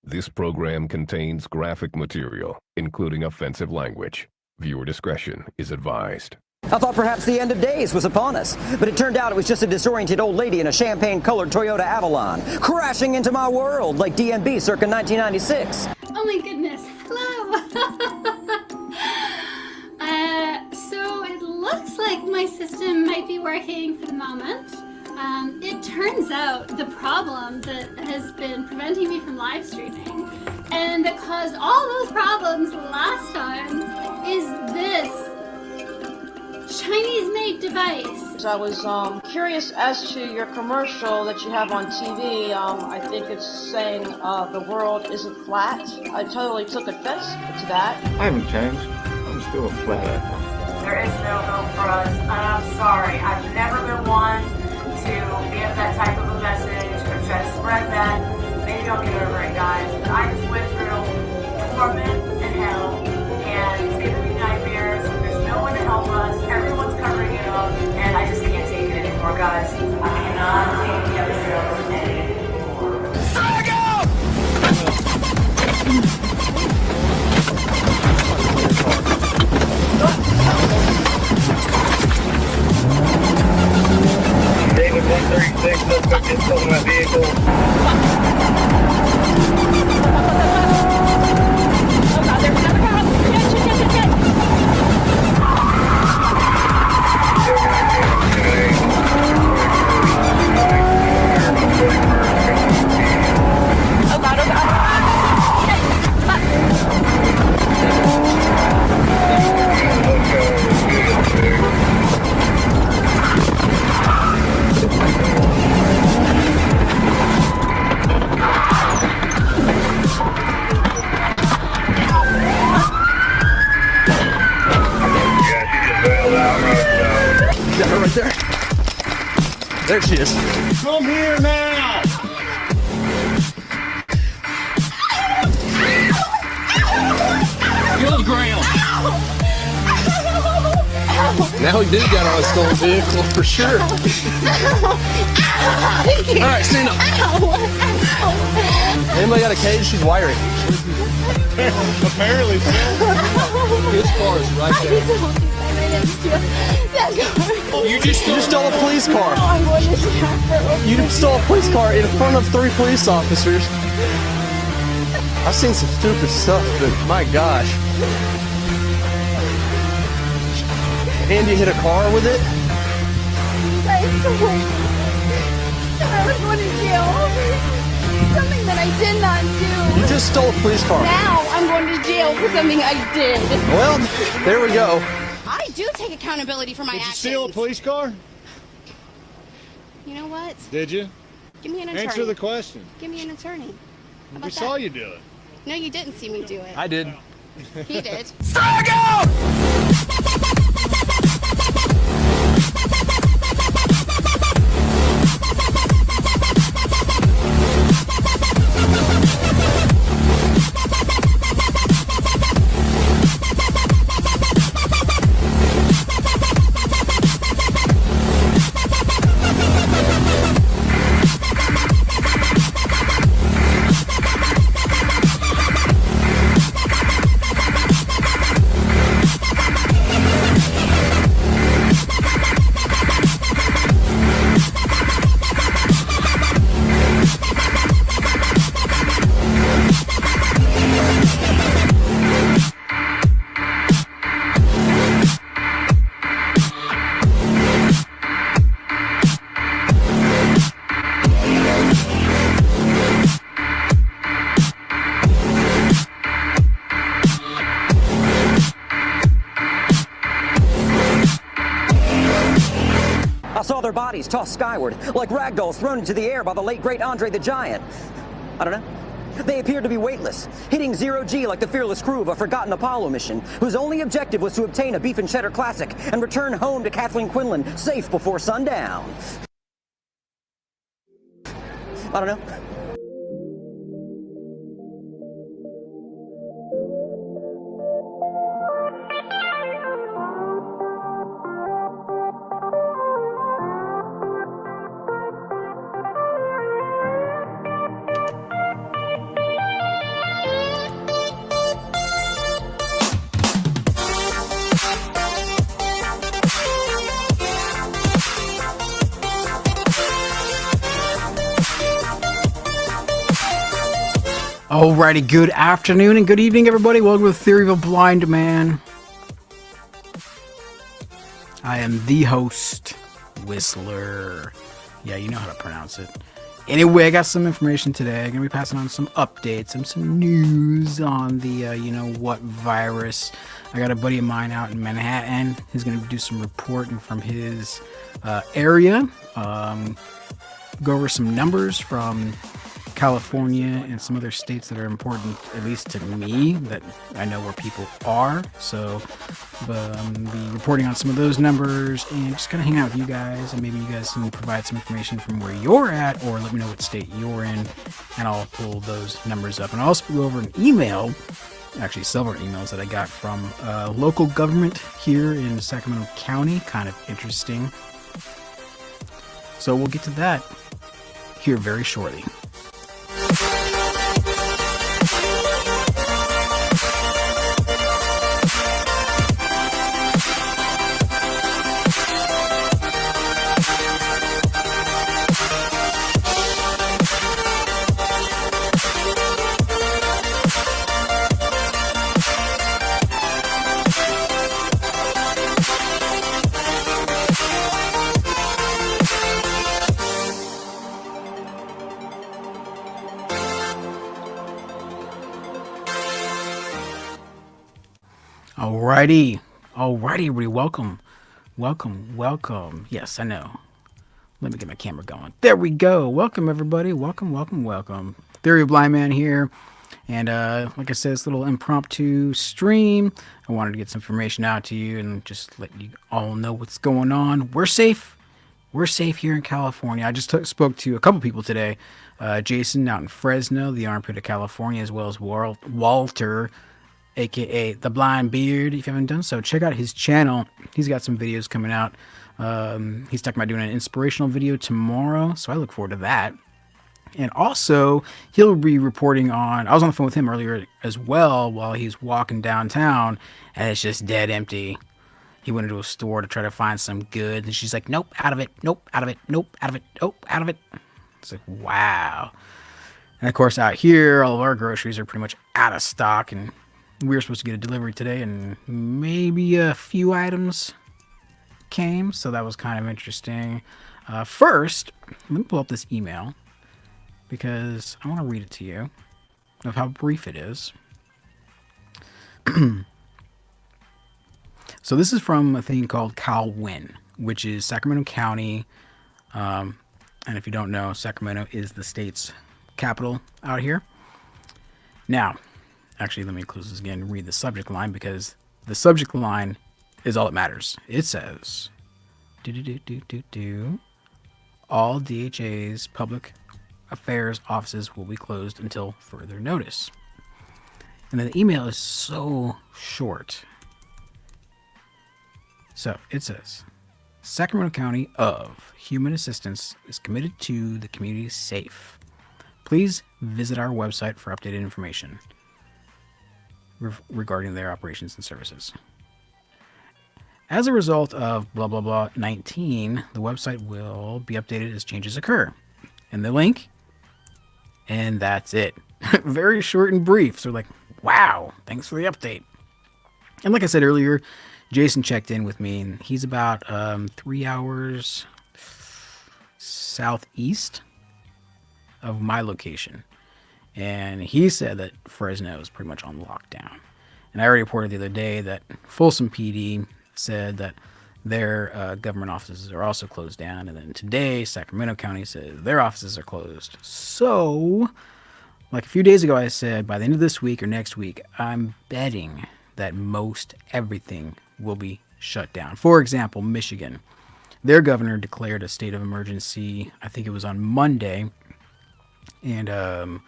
This program contains graphic material, including offensive language. Viewer discretion is advised. I thought perhaps the end of days was upon us, but it turned out it was just a disoriented old lady in a champagne-colored Toyota Avalon, crashing into my world like DMB circa 1996. Oh my goodness, hello! So it looks like my system might be working for the moment. It turns out the problem that has been preventing me from live streaming and that caused all those problems last time is this Chinese-made device. I was curious as to your commercial that you have on TV. I think it's saying the world isn't flat. I totally took offense to that. I haven't changed. I'm still a flat earther. There is no hope for us, and I'm sorry. I've never been one to give that type of a message or try to spread that. Maybe I'll get over it, guys. But I just went through torment and hell, and it's giving me nightmares. There's no one to help us. Everyone's covering it up, and I just can't take it anymore, guys. I cannot take the other shows anymore. Saga! David 136, let's go get some of my vehicle. Oh god, there's another car! Shit! Oh god, oh god! Is that her right there? There she is. Come here now! Kill the ground. Now we do got on a stolen vehicle for sure. Alright, stand up. Anybody got a cage? She's wiring. Apparently so. His car is right there. You just stole a police car. I'm going to jail. You stole a police car in front of 3 police officers. I've seen some stupid stuff, but my gosh. And you hit a car with it? I was going to jail over something that I did not do. You just stole a police car. Now I'm going to jail for something I did. Well, there we go. I do take accountability for my actions. Did you steal a police car? You know what? Did you? Give me an attorney. Answer the question. Give me an attorney. How about We that? saw you do it. No, you didn't see me do it. I did. He did. I saw their bodies tossed skyward, like ragdolls thrown into the air by the late great Andre the Giant. I don't know. They appeared to be weightless, hitting zero-G like the fearless crew of a forgotten Apollo mission, whose only objective was to obtain a beef and cheddar classic and return home to Kathleen Quinlan safe before sundown. I don't know. Alrighty, good afternoon and good evening, everybody. Welcome to the Theory of a Blind Man. I am the host, Whistler. Yeah, you know how to pronounce it. Anyway, I got some information today. I'm going to be passing on some updates and some news on the, you-know-what virus. I got a buddy of mine out in Manhattan. He's going to do some reporting from his area. Go over some numbers from California and some other states that are important, at least to me, that I know where people are. So I'll be reporting on some of those numbers and just kind of hang out with you guys, and maybe you guys can provide some information from where you're at, or let me know what state you're in, and I'll pull those numbers up. And I'll also go over an email, actually several emails that I got from local government here in Sacramento County. Kind of interesting. So we'll get to that here very shortly. Alrighty, everybody, welcome. Yes, I know. Let me get my camera going. There we go. Welcome, everybody. Welcome. Theory of Blind Man here. And like I said, this little impromptu stream. I wanted to get some information out to you and just let you all know what's going on. We're safe. We're safe here in California. I just spoke to a couple people today. Jason out in Fresno, the armpit of California, as well as Walter, aka the Blind Beard. If you haven't done so, check out his channel. He's got some videos coming out. He's talking about doing an inspirational video tomorrow, so I look forward to that. And also, he'll be reporting on, I was on the phone with him earlier as well while he's walking downtown, and it's just dead empty. He went into a store to try to find some goods, and she's like, nope, out of it, nope, out of it, nope, out of it, nope, out of it. It's like, wow. And of course, out here, all of our groceries are pretty much out of stock, and we were supposed to get a delivery today, and maybe a few items came, so that was kind of interesting. First, let me pull up this email, because I want to read it to you, of how brief it is. So this is from a thing called CalWin, which is Sacramento County, and if you don't know, Sacramento is the state's capital out here. Now, actually, let me close this again and read the subject line, because the subject line is all that matters. It says, all DHA's public affairs offices will be closed until further notice. And then the email is so short. So it says, Sacramento County of Human Assistance is committed to the community's safe. Please visit our website for updated information regarding their operations and services. As a result of blah blah blah 19, the website will be updated as changes occur. And the link, and that's it. Very short and brief. So like, wow, thanks for the update. And like I said earlier, Jason checked in with me, and he's about 3 hours southeast of my location. And he said that Fresno is pretty much on lockdown. And I already reported the other day that Folsom PD said that their government offices are also closed down. And then today, Sacramento County says their offices are closed. So, like a few days ago, I said by the end of this week or next week, I'm betting that most everything will be shut down. For example, Michigan. Their governor declared a state of emergency, I think it was on Monday. And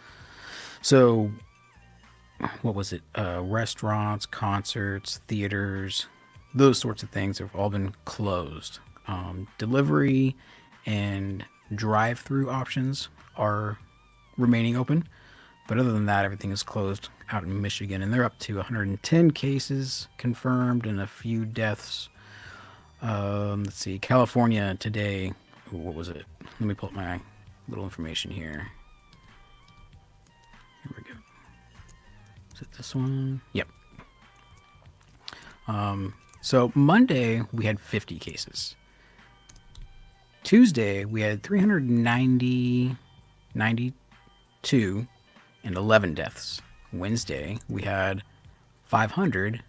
so, what was it? Restaurants, concerts, theaters, those sorts of things have all been closed. Delivery and drive-through options are remaining open. But other than that, everything is closed out in Michigan. And they're up to 110 cases confirmed and a few deaths. Let's see. California today. Ooh, what was it? Let me pull up my little information here. Here we go. Is it this one? Yep. So Monday we had 50 cases. Tuesday we had 392 and 11 deaths. Wednesday we had 500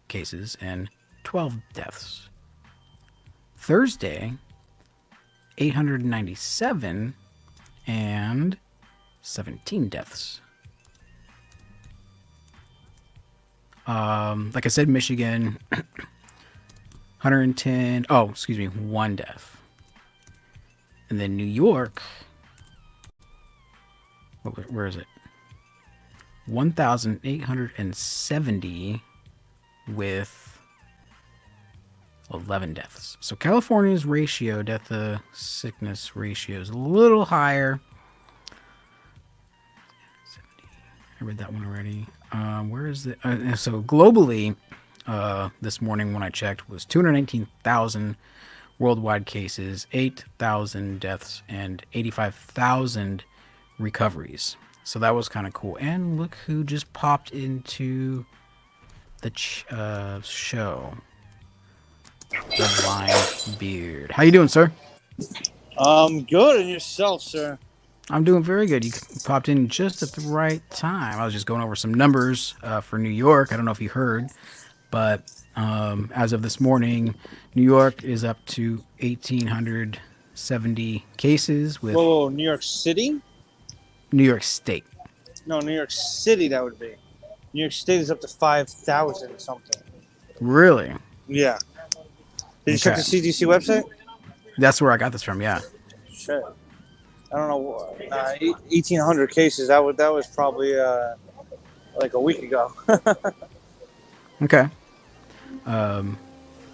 cases and 12 deaths. Thursday 897 and 17 deaths. Like I said, Michigan, 110. Oh, excuse me, 1 death. And then New York, where is it? 1,870 with 11 deaths. So California's ratio, death to sickness ratio, is a little higher. 70. I read that one already. Where is it? So globally, this morning when I checked, was 219,000 worldwide cases, 8,000 deaths, and 85,000 recoveries. So that was kind of cool. And look who just popped into the show. The Blind Beard. How you doing, sir? Good, and yourself, sir? I'm doing very good. You popped in just at the right time. I was just going over some numbers for New York. I don't know if you heard, but as of this morning, New York is up to 1,870 cases with... Whoa, New York City? New York State. No, New York City, that would be. New York State is up to 5,000 something. Really? Yeah. Did you check the CDC website? That's where I got this from, yeah. Shit. I don't know. 1,800 cases. That was probably like a week ago. Okay.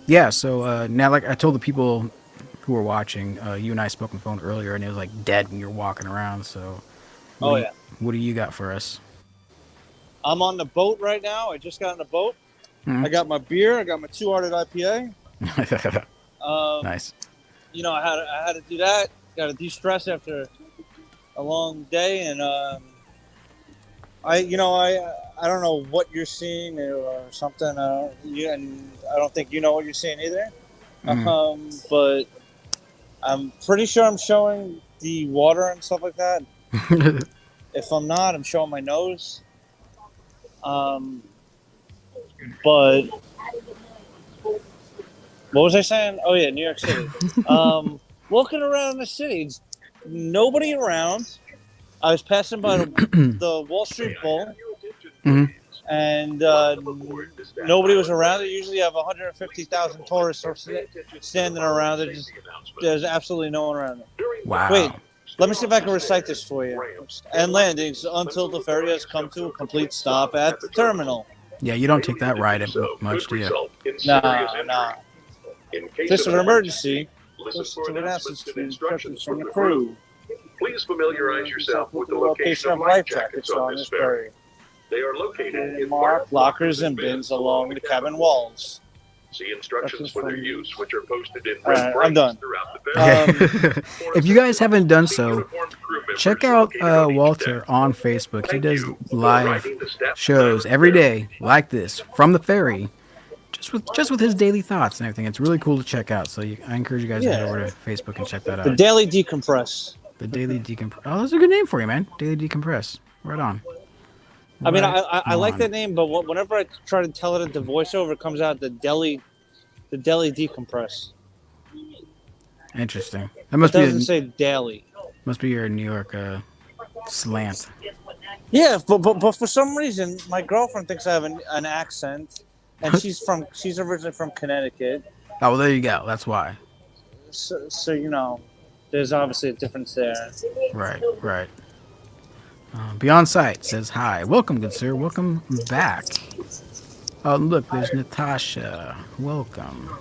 Yeah, so now, like I told the people who were watching, you and I spoke on the phone earlier, and it was like dead when you're walking around, so... Yeah. What do you got for us? I'm on the boat right now. I just got on the boat. Mm-hmm. I got my beer. I got my 2-hearted IPA. Nice. You know, I had to do that. Got to de-stress after a long day, and I don't know what you're seeing or something. And I don't think you know what you're seeing either. Mm-hmm. But I'm pretty sure I'm showing the water and stuff like that. If I'm not, I'm showing my nose. But what was I saying? Oh yeah, New York City. Walking around the city, it's nobody around. I was passing by the Wall Street Bowl, Mm-hmm. and nobody was around. They usually have 150,000 tourists standing around. There's absolutely no one around there. Wow. Wait, let me see if I can recite this for you. And landings until the ferry has come to a complete stop at the terminal. Yeah, you don't take that ride much, do you? Nah. In case of an emergency, listen to an instructions from the crew. Please familiarize yourself with the location of life jackets on this ferry. They are located in marked lockers and bins along the cabin walls. See instructions for their use, which are posted in red brackets throughout the ferry. If you guys haven't done so, check out Walter on Facebook. He does live shows every day like this from the ferry, just with his daily thoughts and everything. It's really cool to check out. So I encourage you guys to head over to Facebook and check that out. The Daily Decompress. The Daily Decompress. Oh, that's a good name for you, man. Daily Decompress. Right on. I mean, I like that name, but whenever I try to tell it at the voiceover, it comes out the Daily Decompress. Interesting. That must doesn't say daily. Must be your New York slant. Yeah, but for some reason, my girlfriend thinks I have an accent, and she's originally from Connecticut. Oh, well, there you go. That's why. So you know, there's obviously a difference there. Right. Beyond Sight says hi. Welcome, good sir. Welcome back. Oh, look, there's Natasha. Welcome.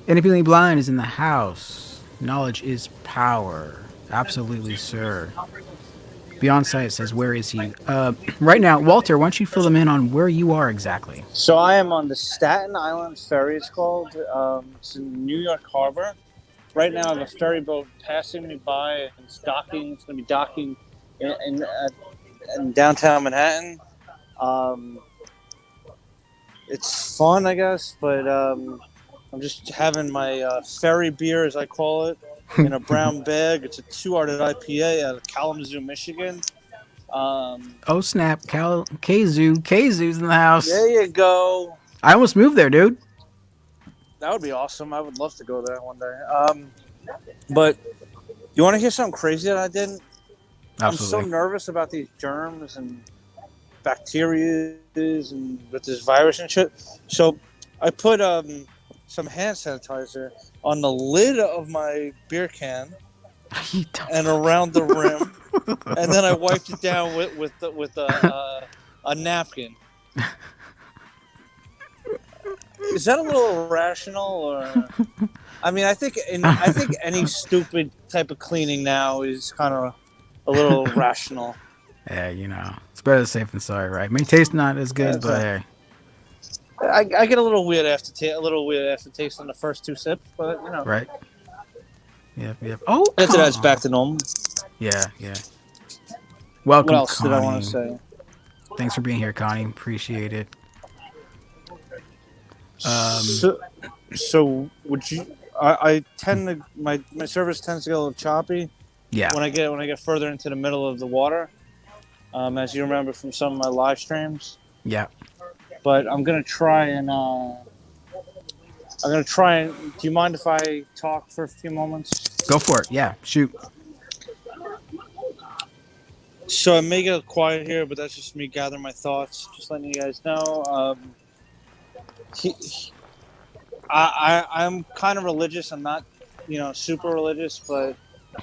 Anything Blind is in the house. Knowledge is power. Absolutely, sir. Beyond Sight says, where is he? Right now, Walter, why don't you fill them in on where you are exactly? So I am on the Staten Island Ferry, it's called. It's in New York Harbor. Right now, I have a ferry boat passing me by. It's docking. It's going to be docking in downtown Manhattan. It's fun, I guess, but I'm just having my Ferry beer, as I call it, in a brown bag. It's a 2-hearted IPA out of Kalamazoo, Michigan. Oh snap! Kazoo's in the house. There you go. I almost moved there, dude. That would be awesome. I would love to go there one day. But you want to hear something crazy that I didn't? Absolutely. I'm so nervous about these germs and bacteria and with this virus and shit. So I put some hand sanitizer on the lid of my beer can and around the rim, and then I wiped it down with a napkin. Is that a little irrational, or? I mean, I think any stupid type of cleaning now is kind of a little rational. Yeah, you know, it's better safe than sorry, right? May taste not as good, but hey. I get a little weird aftertaste on the first 2 sips, but you know. Right. Yep. Oh, after that, it's back to normal. Yeah. Welcome, what else Connie. did I want to say? Thanks for being here, Connie. Appreciate it. So would you? I tend to my service tends to get a little choppy. Yeah. When I get further into the middle of the water, as you remember from some of my live streams. Yeah. But I'm gonna try and. Do you mind if I talk for a few moments? Go for it. Yeah. Shoot. So I may get quiet here, but that's just me gathering my thoughts. Just letting you guys know. I'm kind of religious. I'm not, super religious, but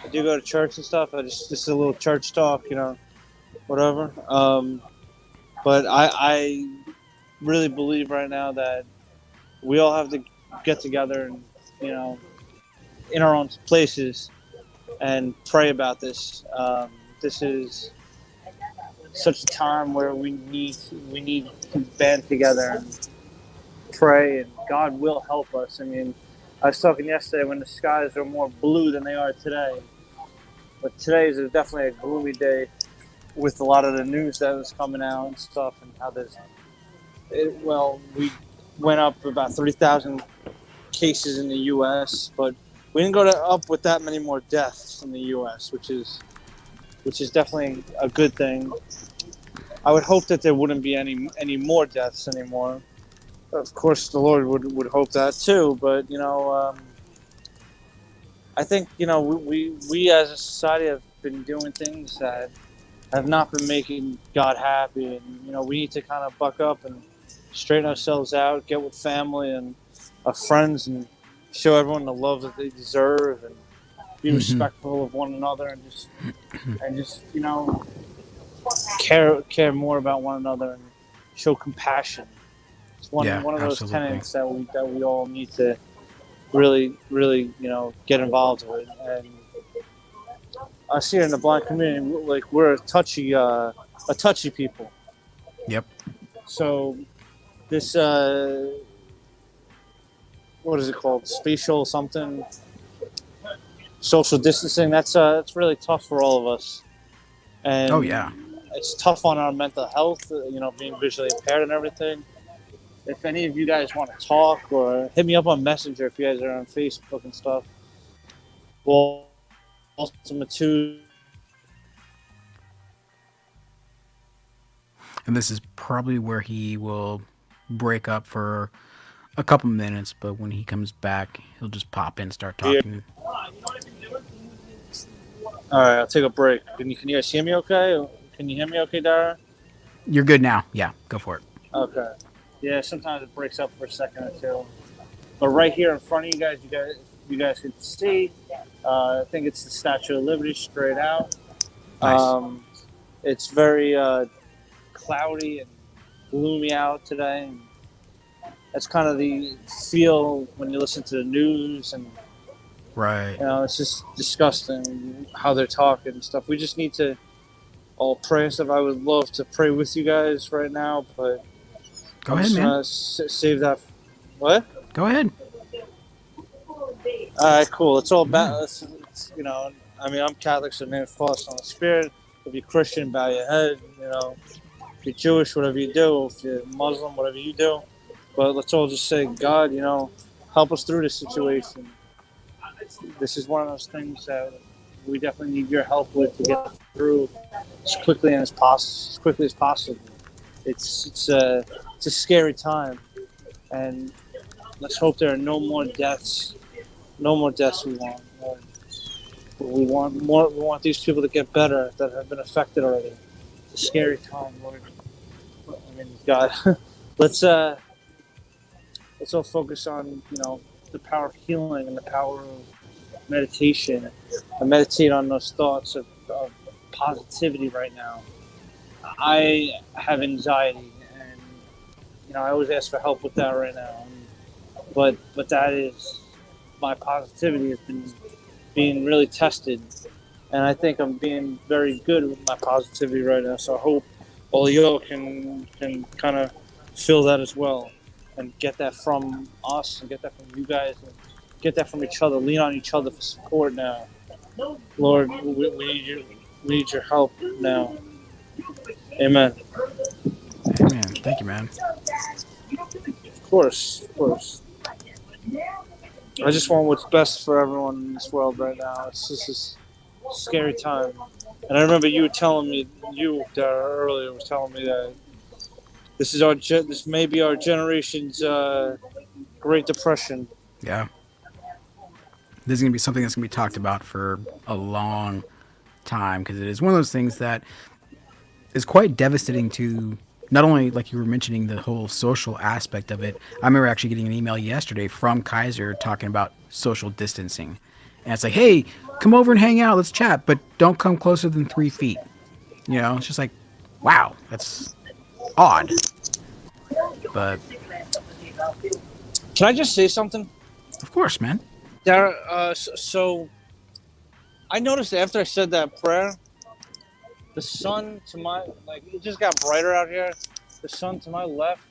I do go to church and stuff. Just a little church talk, whatever. But I really believe right now that we all have to get together and, in our own places and pray about this. This is such a time where we need to band together and pray, and God will help us. I mean, I was talking yesterday when the skies are more blue than they are today, but today is definitely a gloomy day with a lot of the news that was coming out and stuff, and how we went up about 3,000 cases in the U.S., but we didn't go up with that many more deaths in the U.S., which is definitely a good thing. I would hope that there wouldn't be any more deaths anymore. Of course, the Lord would hope that too, but I think we as a society have been doing things that have not been making God happy, and we need to kind of buck up and straighten ourselves out, get with family and our friends, and show everyone the love that they deserve, and be respectful of one another, and just care more about one another and show compassion. It's one of those tenets that we all need to really get involved with. And I see it in the blind community, like we're a touchy people. Yep. So this what is it called? Spatial something. Social distancing. That's really tough for all of us. And it's tough on our mental health. Being visually impaired and everything. If any of you guys want to talk, or hit me up on Messenger if you guys are on Facebook and stuff. Well, Ultimate 2. And this is probably where he will break up for a couple minutes, but when he comes back, he'll just pop in and start talking. All right, I'll take a break. Can you guys hear me okay? Can you hear me okay, Dara? You're good now. Yeah, go for it. Okay. Yeah, sometimes it breaks up for a second or two. But right here in front of you guys can see. I think it's the Statue of Liberty straight out. Nice. It's very cloudy and gloomy out today. And that's kind of the feel when you listen to the news, and right. It's just disgusting how they're talking and stuff. We just need to all pray and stuff. I would love to pray with you guys right now, but go ahead, man. Save that. What? Go ahead. All right, cool. It's all about. I'm Catholic, so name of the Father, Son, and Spirit. If you're Christian, bow your head. You know, if you're Jewish, whatever you do. If you're Muslim, whatever you do. But let's all just say, God, you know, help us through this situation. This is one of those things that we definitely need your help with to get through as quickly as possible. It's a scary time, and let's hope there are no more deaths. No more deaths. We want more. We want these people to get better that have been affected already. It's a scary time, Lord. I mean, God, let's all focus on the power of healing and the power of meditation, and meditate on those thoughts of positivity right now. I have anxiety, and I always ask for help with that right now. But that is, my positivity has been being really tested, and I think I'm being very good with my positivity right now. So I hope all y'all can kind of feel that as well, and get that from us, and get that from you guys, and get that from each other. Lean on each other for support now. Lord, we need your help now. Amen. Amen. Thank you, man. Of course. I just want what's best for everyone in this world right now. It's just this scary time. And I remember you telling me, earlier was telling me that this may be our generation's Great Depression. Yeah. This is going to be something that's going to be talked about for a long time, because it is one of those things that is quite devastating to not only, like you were mentioning, the whole social aspect of it. I remember actually getting an email yesterday from Kaiser talking about social distancing. And it's like, hey, come over and hang out. Let's chat, but don't come closer than 3 feet. It's just like, wow, that's odd. But can I just say something? Of course, man. So I noticed after I said that prayer, the sun to my, it just got brighter out here. The sun to my left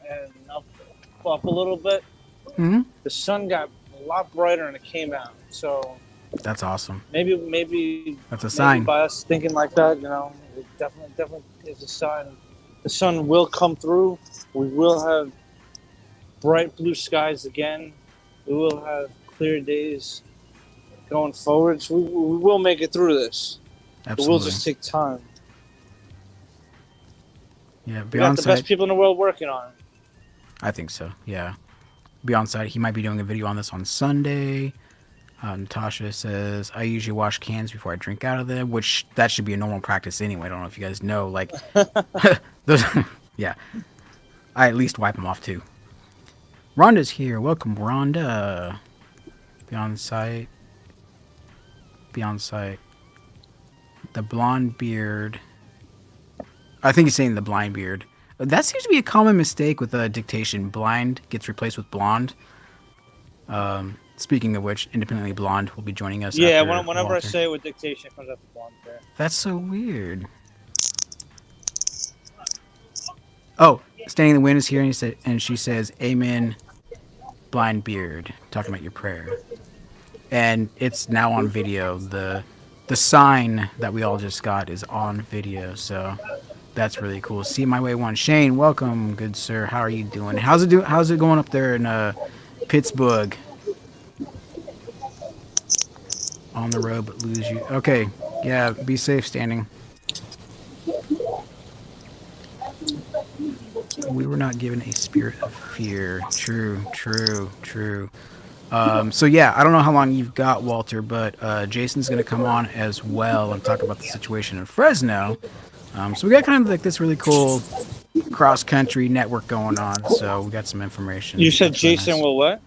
and up a little bit. Mm-hmm. The sun got a lot brighter and it came out. So that's awesome. Maybe that's a sign. By us thinking like that, it definitely is a sign. The sun will come through. We will have bright blue skies again. We will have clear days going forward. So we will make it through this. Absolutely. It will just take time. Yeah, we got the best people in the world working on it. I think so, yeah. Beyond side, he might be doing a video on this on Sunday. Natasha says, I usually wash cans before I drink out of them, which that should be a normal practice anyway. I don't know if you guys know. Those, yeah. I at least wipe them off too. Rhonda's here. Welcome, Rhonda. Beyond sight. The blonde beard. I think he's saying the blind beard. That seems to be a common mistake with dictation. Blind gets replaced with blonde. Speaking of which, Independently Blonde will be joining us. Yeah, whenever I say it with dictation, it comes up with blonde there. That's so weird. Oh, Standing in the Wind is here, and she says, Amen, blind beard. Talking about your prayer. And it's now on video. The sign that we all just got is on video, so that's really cool. See My Way One. Shane, welcome, good sir. How are you doing? How's it going up there in Pittsburgh? On the road, but lose you. Okay, yeah, be safe, Standing. We were not given a spirit of fear. True. So yeah, I don't know how long you've got, Walter, but Jason's going to come on as well and talk about the situation in Fresno. So we got kind of like this really cool cross-country network going on, so we got some information. You said Jason will what?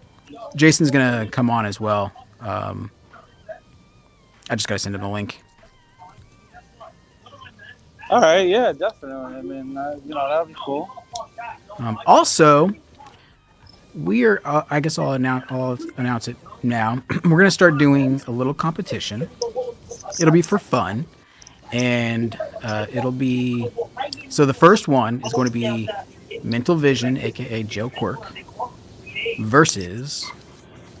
Jason's going to come on as well. I just got to send him a link. All right, yeah, definitely. I mean, that would be cool. Also, we are, I guess I'll announce it now. We're going to start doing a little competition. It'll be for fun. And it'll be, so the first one is going to be Mental Vision, aka Joe Quirk, versus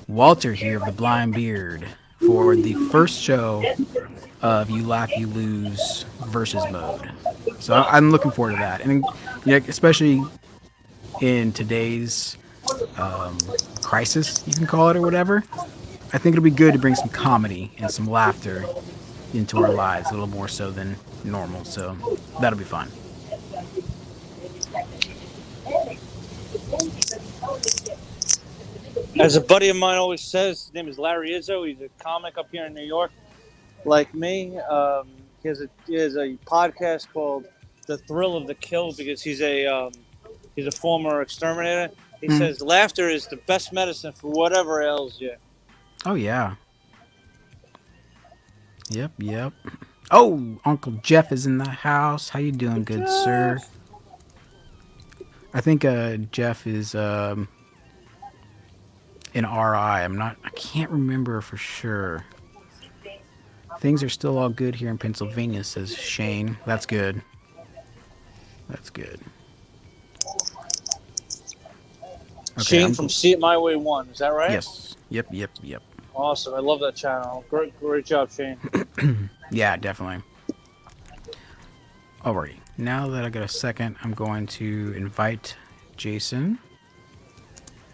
Walter here of the Blind Beard for the first show of you laugh, you lose versus mode. So I'm looking forward to that, and especially in today's crisis, you can call it or whatever. I think it'll be good to bring some comedy and some laughter into our lives, a little more so than normal. So that'll be fun. As a buddy of mine always says, his name is Larry Izzo. He's a comic up here in New York, like me. He has a podcast called "The Thrill of the Kill" because he's a former exterminator. He says laughter is the best medicine for whatever ails you. Oh yeah. Yep. Oh, Uncle Jeff is in the house. How you doing, good sir? I think Jeff is in RI. I can't remember for sure. Things are still all good here in Pennsylvania, says Shane. That's good. Okay, Shane from See It My Way 1, is that right? Yes. Yep. Awesome. I love that channel. Great job, Shane. Yeah, definitely. Alrighty. Now that I got a second, I'm going to invite Jason.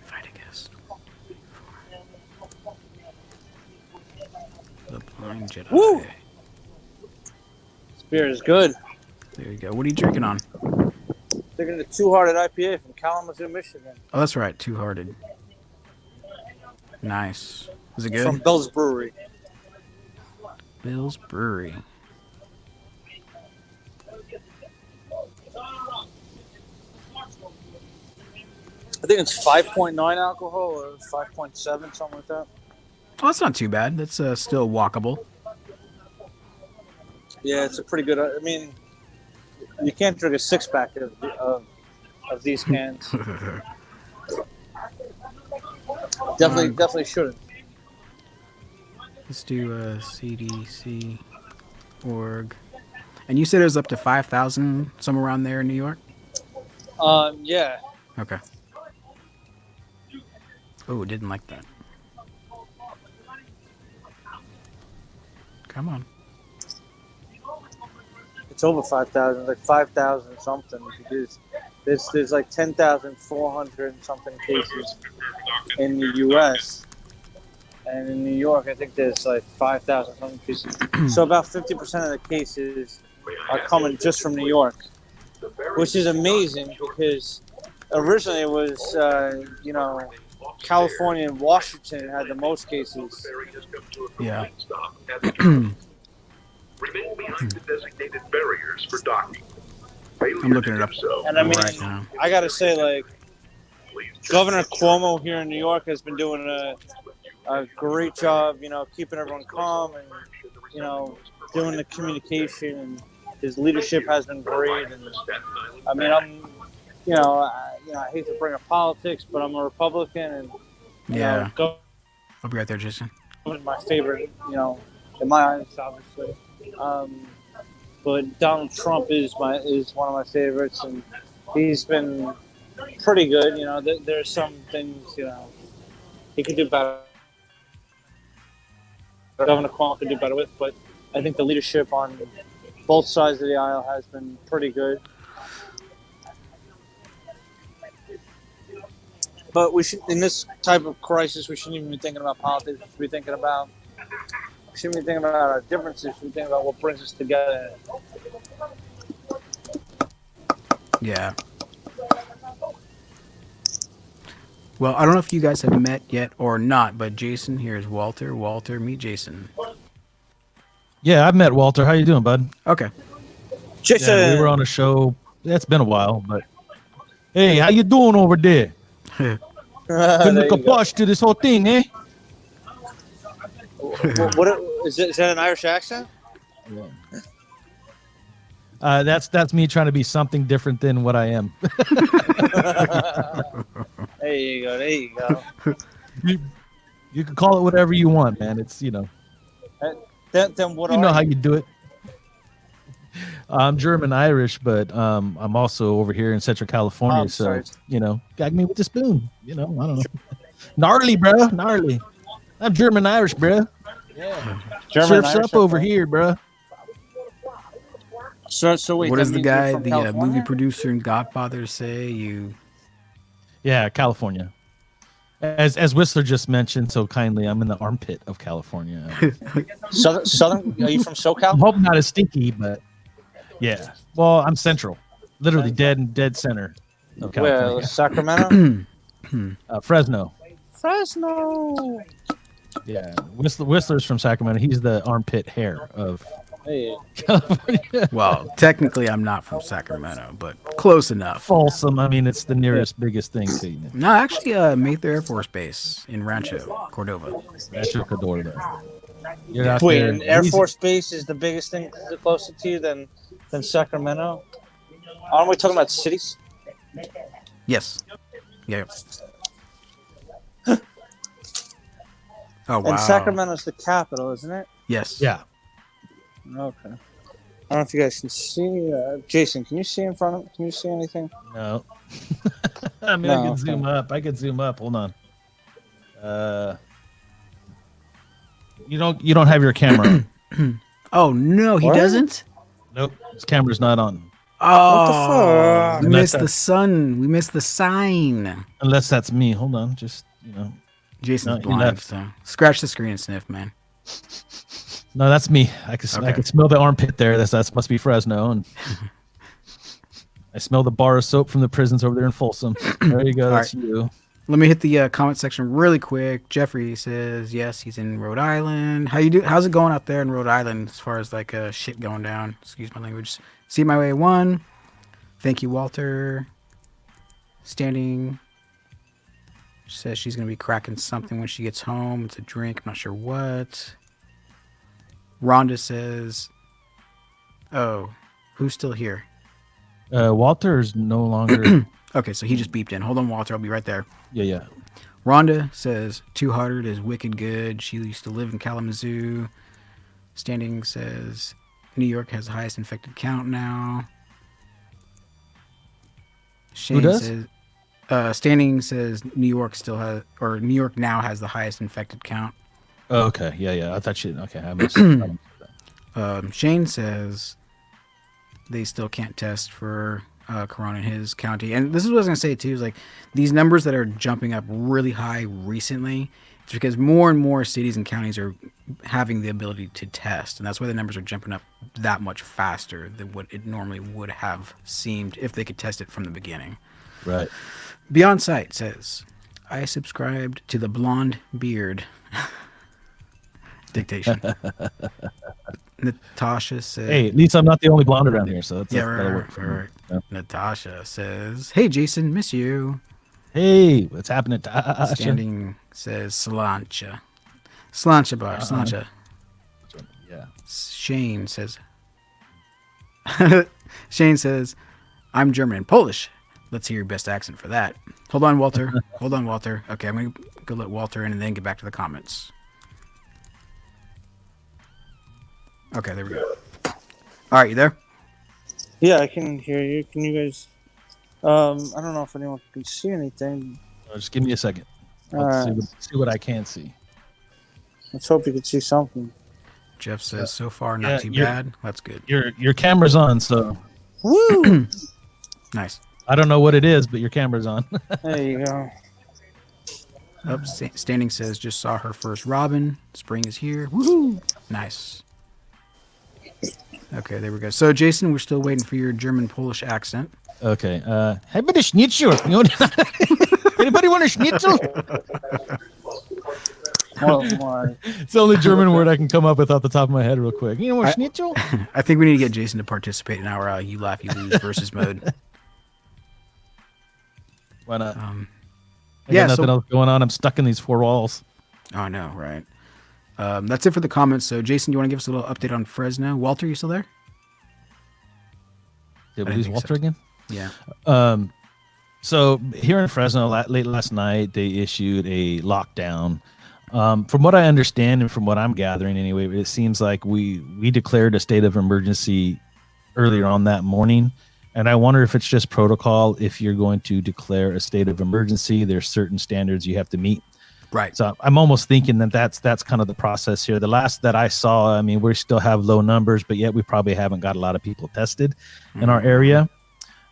Invite a guest. The Blind Jedi. Woo! This beer is good. There you go. What are you drinking on? Drinking the Two Hearted IPA from Kalamazoo, Michigan. Oh, that's right. Two Hearted. Nice. Is it good? From Bill's Brewery. Bill's Brewery. I think it's 5.9 alcohol or 5.7, something like that. Oh, that's not too bad. That's still walkable. Yeah, it's a pretty good. I mean, you can't drink a 6-pack of these cans. Definitely shouldn't. Let's do CDC.org. And you said it was up to 5,000, somewhere around there in New York? Yeah. Okay. Oh, didn't like that. Come on. It's over 5,000, like 5,000 something, because there's like 10,400 and something cases in the U.S. And in New York, I think there's like 5,000 something cases. So about 50% of the cases are coming just from New York, which is amazing because originally it was, California and Washington had the most cases. Yeah. Remain behind the designated barriers for docking. I'm looking it up. And I mean, right now. I gotta say, like, Governor Cuomo here in New York has been doing a great job, keeping everyone calm and, doing the communication, and his leadership has been great. And I mean, I hate to bring up politics, but I'm a Republican, and Yeah. I'll be right there, Jason. My favorite, in my eyes, obviously. But Donald Trump is one of my favorites, and he's been pretty good. There's some things he could do better. Governor Cuomo could do better with, but I think the leadership on both sides of the aisle has been pretty good. But we should, in this type of crisis, we shouldn't even be thinking about politics. We should be thinking about our differences. We should be thinking about what brings us together. Yeah. Well, I don't know if you guys have met yet or not, but Jason here is Walter. Walter, meet Jason. Yeah, I've met Walter. How you doing, bud? Okay. Jason. Yeah, we were on a show. It's been a while, but hey, how you doing over there? Putting a kabosh to this whole thing, eh? What is that an Irish accent? That's me trying to be something different than what I am. There you go. You can call it whatever you want, man. It's Then what? You know how you do it. I'm German Irish, but I'm also over here in Central California, so gag me with the spoon. I don't know. Gnarly, bro, gnarly. I'm German Irish, bro. Yeah. Surf's up over here, bro. So wait. What that does the means you're guy, from the California? movie producer and Godfather say? You Yeah, California. As Whistler just mentioned so kindly, I'm in the armpit of California. Southern. Are you from SoCal? I'm hoping not as stinky, but yeah. Well, I'm central, literally dead center of California. Well, Sacramento. Fresno. Fresno. Yeah, Whistler's from Sacramento. He's the armpit hair of Hey. California. well, technically, I'm not from Sacramento, but close enough. Folsom. I mean, it's the nearest biggest thing to you. No, actually, Mather Air Force Base in Rancho Cordova. Rancho Cordova. You're out Wait, there. an Air Force Base is the biggest thing closer to you than Sacramento? Aren't we talking about cities? Yes. Yeah. Oh wow. And Sacramento's the capital, isn't it? Yes. Yeah. Okay. I don't know if you guys can see. Jason, can you see in front of? Can you see anything? No. I mean, I can zoom up. Hold on. You don't have your camera on. Oh no, he doesn't. Nope. His camera's not on. Oh, we Unless missed the sun. We missed the sign. Unless that's me. Hold on. Just Jason's he blind, left. so scratch the screen and sniff, man. No, that's me. I can smell the armpit there. That must be Fresno, and I smell the bar of soap from the prisons over there in Folsom. There you go. That's you. Let me hit the comment section really quick. Jeffrey says yes, he's in Rhode Island. How's it going out there in Rhode Island as far as like shit going down? Excuse my language. See my way 1. Thank you, Walter. Standing. She says she's gonna be cracking something when she gets home. It's a drink. I'm not sure what. Rhonda says, "Oh, who's still here?" Walter is no longer. Okay, so he just beeped in. Hold on, Walter. I'll be right there. Yeah. Rhonda says, Too Hearted is wicked good. She used to live in Kalamazoo. Standing says, New York has the highest infected count now. Shane Who does? says, Standing says New York now has the highest infected count. Oh, okay. Yeah. I thought she. Okay, I missed. Shane says they still can't test for corona in his county. And this is what I was going to say too, is like these numbers that are jumping up really high recently, it's because more and more cities and counties are having the ability to test. And that's why the numbers are jumping up that much faster than what it normally would have seemed if they could test it from the beginning. Right. Beyond Sight says, I subscribed to the blonde beard dictation. Natasha says, Hey, at least I'm not the only blonde around here, so that'll work for me. right. Yeah. Natasha says, Hey Jason, miss you. Hey, what's happening, Tasha? Standing says Slancha. Slancha bar, Slancha. Yeah. Shane says I'm German and Polish. Let's hear your best accent for that. Hold on, Walter. Okay, I'm gonna go let Walter in and then get back to the comments. Okay, there we go. All right, you there? Yeah, I can hear you. Can you guys? I don't know if anyone can see anything. Just give me a second. Let's see what I can see. Let's hope you can see something. Jeff says so far not too bad. That's good. Your camera's on, so Woo! Nice. I don't know what it is, but your camera's on. There you go. Standing says just saw her first robin. Spring is here. Woohoo! Nice. Okay, there we go. So Jason, we're still waiting for your German Polish accent. Okay. How about a schnitzel? Anybody want a schnitzel? It's the only German word I can come up with off the top of my head real quick. You know what schnitzel? I think we need to get Jason to participate in our you laugh, you lose versus mode. Why not? Yeah, got nothing else going on. I'm stuck in these four walls. Oh, I know, right? That's it for the comments. So, Jason, do you want to give us a little update on Fresno? Walter, you still there? Did we lose Walter again? Yeah. So here in Fresno, late last night, they issued a lockdown. From what I understand and from what I'm gathering anyway, it seems like we declared a state of emergency earlier on that morning. And I wonder if it's just protocol. If you're going to declare a state of emergency, there's certain standards you have to meet. Right. So I'm almost thinking that that's kind of the process here. The last that I saw, I mean, we still have low numbers, but yet we probably haven't got a lot of people tested in our area.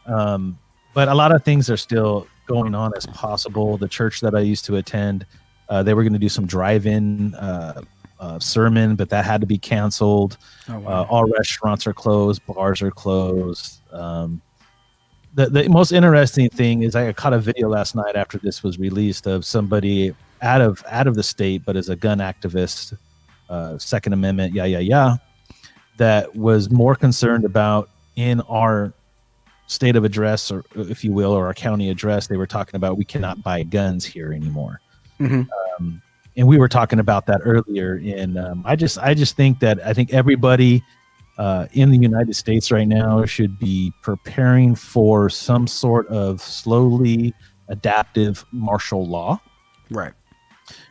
But a lot of things are still going on as possible. The church that I used to attend, they were going to do some drive-in sermon, but that had to be canceled. Oh, wow. All restaurants are closed, bars are closed. The most interesting thing is I caught a video last night after this was released of somebody out of the state, but as a gun activist, Second Amendment, that was more concerned about in our state of address, or if you will, or our county address. They were talking about we cannot buy guns here anymore. Mm-hmm. And we were talking about that earlier. And I just think that everybody in the United States right now should be preparing for some sort of slowly adaptive martial law. Right.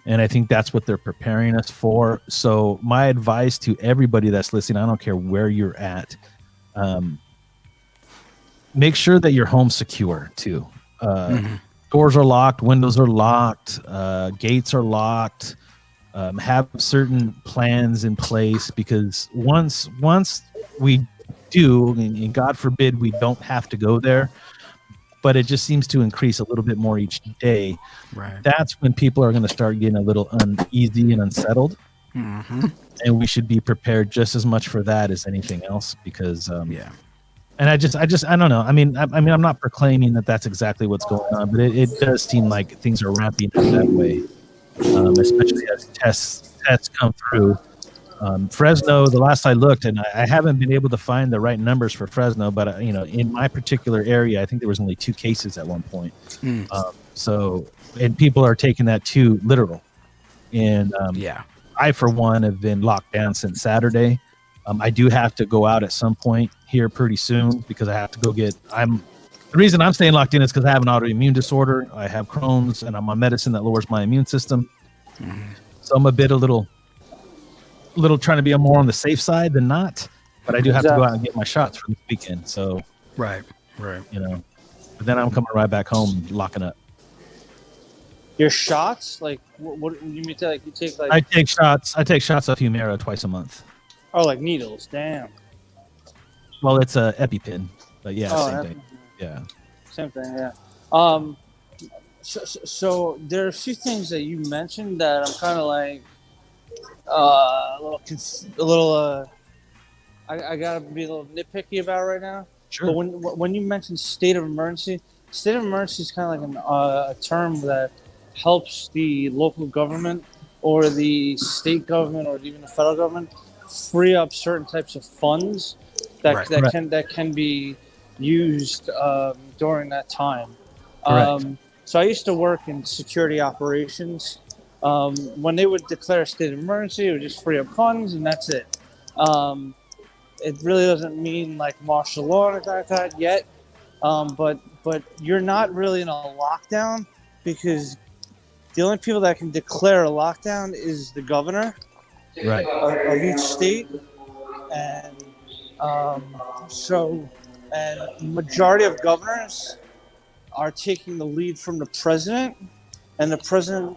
And I think that's what they're preparing us for. So my advice to everybody that's listening, I don't care where you're at, make sure that your home's secure too. Doors are locked, windows are locked, gates are locked. Have certain plans in place, because once we do, and God forbid we don't have to go there, but it just seems to increase a little bit more each day. Right. That's when people are going to start getting a little uneasy and unsettled. Mm-hmm. And we should be prepared just as much for that as anything else, because and I don't know. I mean, I'm not proclaiming that that's exactly what's going on, but it does seem like things are ramping up that way, especially as tests come through. Fresno, the last I looked, and I haven't been able to find the right numbers for Fresno, but in my particular area, I think there was only 2 cases at one point. So, and people are taking that too literal. And I, for one, have been locked down since Saturday. I do have to go out at some point here pretty soon, because I have to go the reason I'm staying locked in is because I have an autoimmune disorder. I have Crohn's, and I'm on medicine that lowers my immune system. So I'm a little trying to be more on the safe side than not, but I do have to go out and get my shots for this weekend. So, right. But then I'm coming right back home, locking up. Your shots? Like, what do you mean? Like, you take like? I take shots of Humira twice a month. Oh, like needles? Damn. Well, it's a EpiPen, but same thing. Yeah. Same thing. Yeah. So there are a few things that you mentioned that I'm kind of like I gotta be a little nitpicky about right now. Sure. But when you mentioned state of emergency is kind of like a term that helps the local government or the state government or even the federal government free up certain types of funds that can be used during that time. So I used to work in security operations. When they would declare a state of emergency, it would just free up funds, and that's it. It really doesn't mean like martial law or anything like that yet. But you're not really in a lockdown, because the only people that can declare a lockdown is the governor of each state, and majority of governors are taking the lead from the president, and the president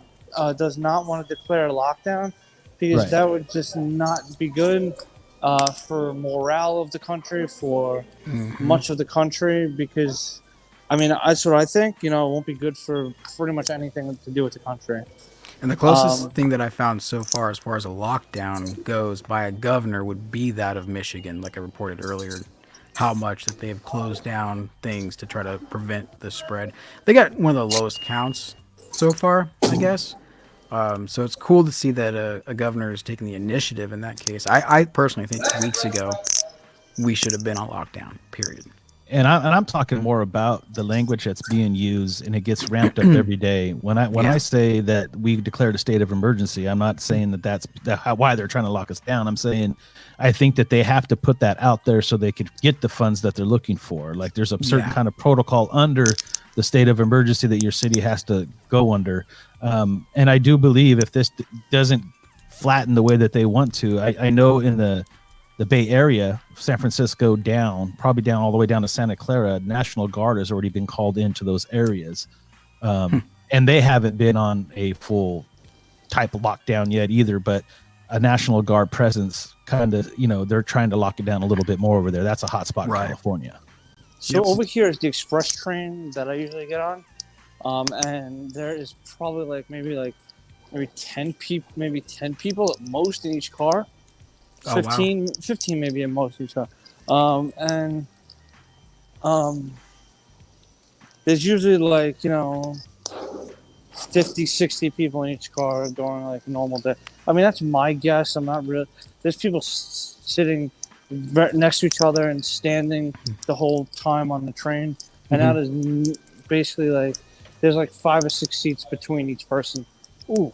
does not want to declare a lockdown, because that would just not be good for morale of the country, for much of the country, because that's what I think. It won't be good for pretty much anything to do with the country. And the closest thing that I found so far as a lockdown goes by a governor would be that of Michigan, like I reported earlier, how much that they have closed down things to try to prevent the spread. They got one of the lowest counts so far, I guess. So it's cool to see that a governor is taking the initiative in that case. I personally think weeks ago we should have been on lockdown, period. And I'm talking more about the language that's being used, and it gets ramped up every day. When I say that we declared a state of emergency, I'm not saying that's why they're trying to lock us down. I'm saying I think that they have to put that out there so they could get the funds that they're looking for. Like there's a certain kind of protocol under the state of emergency that your city has to go under. And I do believe if this doesn't flatten the way that they want to, I know in the Bay Area, San Francisco probably down all the way down to Santa Clara, National Guard has already been called into those areas. And they haven't been on a full type of lockdown yet either, but a National Guard presence kind of, they're trying to lock it down a little bit more over there. That's a hot spot in California. So over here is the express train that I usually get on. And there is probably maybe 10 people at most in each car. 15 maybe at most in each car. There's usually 50, 60 people in each car during a normal day. I mean, that's my guess. I'm not really. There's people sitting next to each other and standing the whole time on the train, and that is basically there's 5 or 6 seats between each person. Ooh.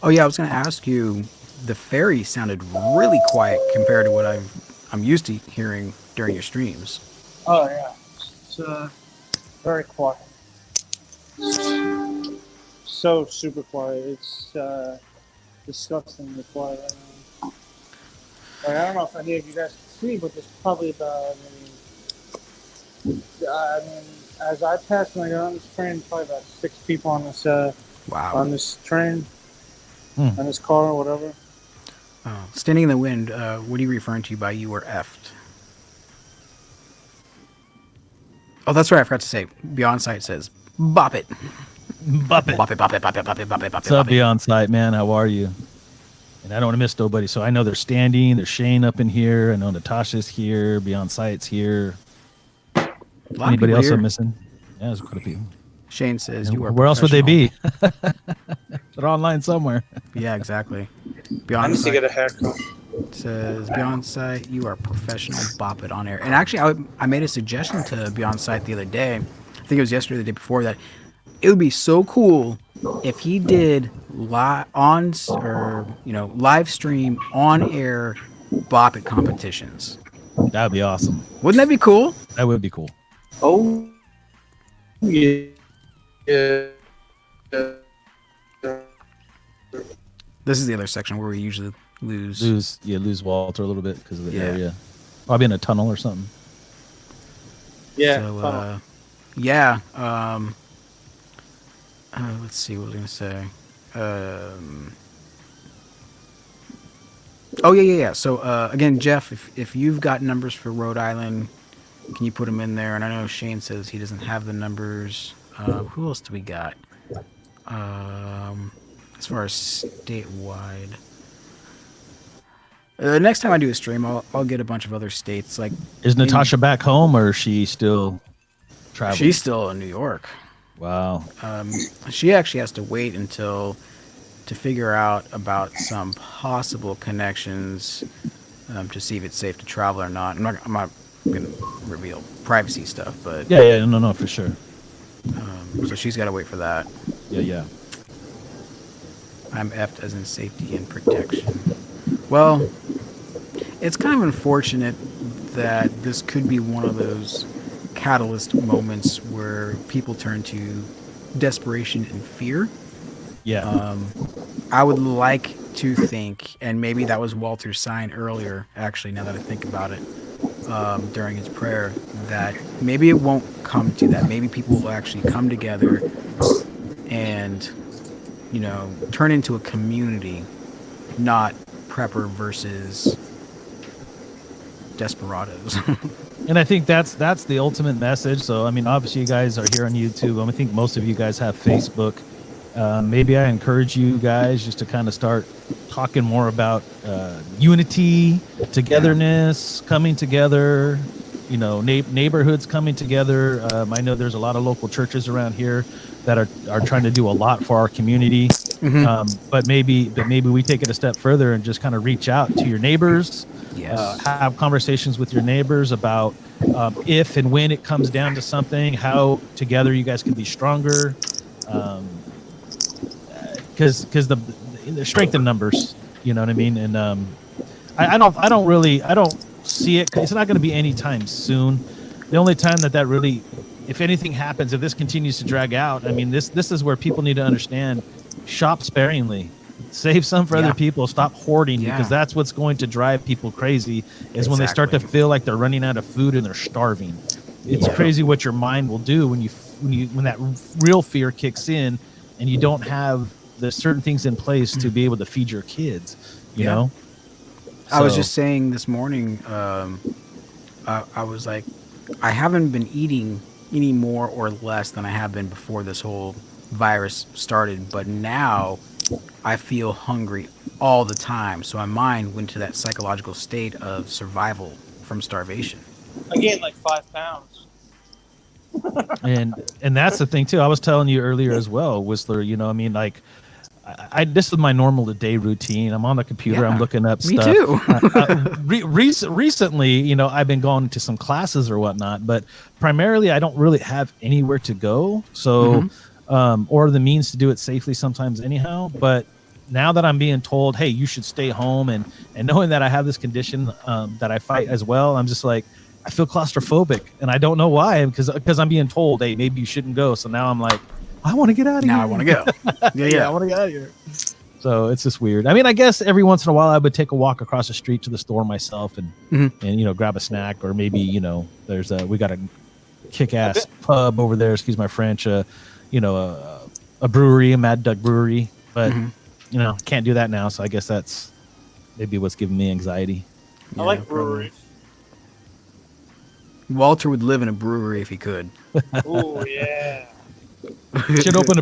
Oh yeah, I was going to ask you. The ferry sounded really quiet compared to what I'm used to hearing during your streams. Oh yeah, it's very quiet. So super quiet. It's disgustingly quiet right now. I don't know if any of you guys can see, but there's probably about as I pass when I get on this train, probably about 6 people on this on this train, on this car or whatever. Oh, standing in the wind, what are you referring to by you were effed? Oh, that's right, I forgot to say. Beyond Sight says, bop it. Bop it. Bop it, bop it, bop it, bop it, bop it, bop it. What's up, Beyond Sight, man? How are you? And I don't want to miss nobody, so I know they're standing. There's Shane up in here. I know Natasha's here. Beyond Sight's here. Anybody else I'm missing? Yeah, there's quite a few. Shane says you are. Where else would they be? They're online somewhere. Yeah, exactly. I need to get a haircut. Says Beyond Sight, you are professional. Bop it on air. And actually, I made a suggestion to Beyond Sight the other day. I think it was yesterday, or the day before that. It would be so cool if he did live stream on air bop it competitions. That'd be awesome. Wouldn't that be cool? That would be cool. Oh, yeah. This is the other section where we usually lose Walter a little bit because of the area. Probably in a tunnel or something. Yeah. So, let's see what I was gonna say. So again, Jeff, if you've got numbers for Rhode Island, can you put them in there? And I know Shane says he doesn't have the numbers. Who else do we got? As far as statewide, next time I do a stream, I'll get a bunch of other states. Is Natasha back home or is she still traveling? She's still in New York. Wow. She actually has to wait to figure out about some possible connections to see if it's safe to travel or not. I'm not going to reveal privacy stuff, but no, for sure. So she's got to wait for that. Yeah. I'm effed as in safety and protection. Well, it's kind of unfortunate that this could be one of those catalyst moments where people turn to desperation and fear. Yeah. I would like to think, and maybe that was Walter's sign earlier, actually, now that I think about it, during his prayer, that maybe it won't come to that. Maybe people will actually come together and, turn into a community, not prepper versus desperados. And I think that's the ultimate message. So, I mean, obviously you guys are here on YouTube. I think most of you guys have Facebook. Maybe I encourage you guys just to kind of start talking more about unity, togetherness, coming together, neighborhoods coming together. I know there's a lot of local churches around here that are trying to do a lot for our community. Mm-hmm. But maybe we take it a step further and just kind of reach out to your neighbors. Yes. Have conversations with your neighbors about if and when it comes down to something, how together you guys can be stronger. Because the strength in numbers, you know what I mean. And I don't see it. It's not going to be anytime soon. The only time that really, if anything happens, if this continues to drag out, I mean, this is where people need to understand: shop sparingly, save some for other people, stop hoarding, because that's what's going to drive people crazy. Is when they start to feel like they're running out of food and they're starving. It's crazy what your mind will do when that real fear kicks in, and you don't have there's certain things in place to be able to feed your kids, you know? I was So- just saying this morning, I was like, I haven't been eating any more or less than I have been before this whole virus started, but now I feel hungry all the time. So my mind went to that psychological state of survival from starvation. I gained like 5 pounds. and that's the thing too. I was telling you earlier as well, Whistler, you know, I mean, like, I this is my normal day routine. I'm on the computer. Yeah, I'm looking up me stuff. too. Recently, you know, I've been going to some classes or whatnot, but primarily I don't really have anywhere to go. So, or the means to do it safely sometimes anyhow. But now that I'm being told, hey, you should stay home, and knowing that I have this condition that I fight as well, I'm just like, I feel claustrophobic, and I don't know why, because I'm being told, hey, maybe you shouldn't go. So now I'm like, I want to get out of here. Now I want to go. Yeah, I want to get out of here. So it's just weird. I mean, I guess every once in a while I would take a walk across the street to the store myself and you know, grab a snack, or maybe, you know, we got a kick-ass pub over there, excuse my French, you know, a brewery, a Mad Duck Brewery, but you know, can't do that now. So I guess that's maybe what's giving me anxiety. I like breweries. Walter would live in a brewery if he could. Oh yeah. You should open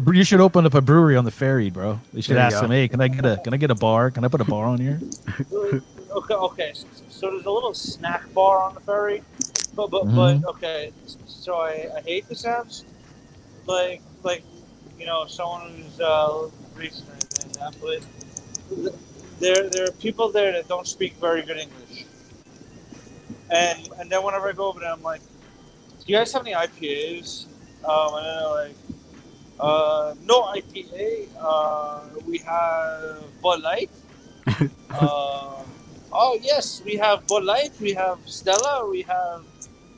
up a brewery on the ferry, bro. You should There you ask go. them, hey, can I get a bar? Can I put a bar on here? Okay. So there's a little snack bar on the ferry, but okay. So I hate this sounds like you know, someone who's recent or anything like that, but there are people there that don't speak very good English, and then whenever I go over there, I'm like, do you guys have any IPAs? And then they're like, no IPA. We have Bud Light. Oh yes, we have Bud Light. We have Stella.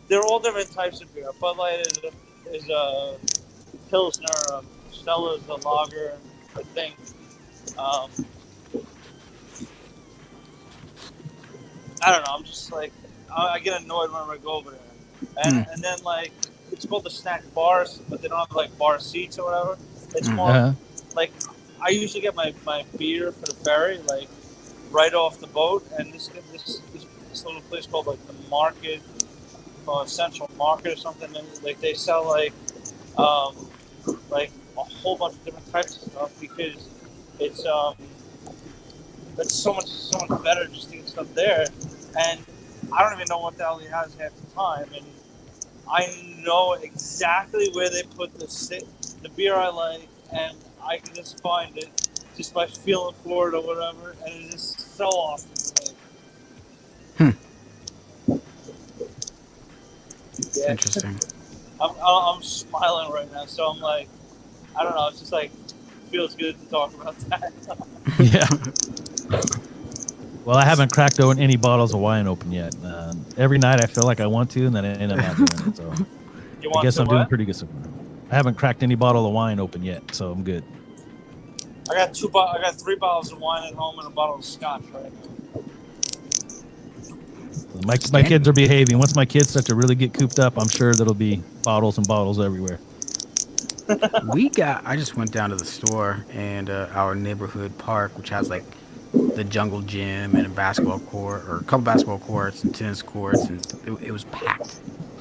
They're all different types of beer. Bud Light is a Pilsner. Stella is a lager, I think. I don't know. I'm just like, I get annoyed whenever I go over there, and then like, it's called the snack bars, but they don't have like bar seats or whatever. It's more like, I usually get my beer for the ferry like right off the boat, and this little place called like the Market, Central Market or something, and like they sell like a whole bunch of different types of stuff, because it's so much better just to get stuff there, and I don't even know what the hell he has half the time, and I know exactly where they put the beer I like, and I can just find it just by feeling for it or whatever, and it's just so awesome to me. Yeah. Interesting. I'm smiling right now, so I'm like, I don't know, it's just like, feels good to talk about that. Yeah. Well, I haven't cracked any bottles of wine open yet. Every night I feel like I want to, and then I end up not doing it. So I guess I'm doing pretty good so far. I haven't cracked any bottle of wine open yet, so I'm good. I got 3 bottles of wine at home and a bottle of scotch right now. My kids are behaving. Once my kids start to really get cooped up, I'm sure there'll be bottles and bottles everywhere. I just went down to the store, and our neighborhood park, which has like the jungle gym and a basketball court, or a couple basketball courts and tennis courts, and it was packed,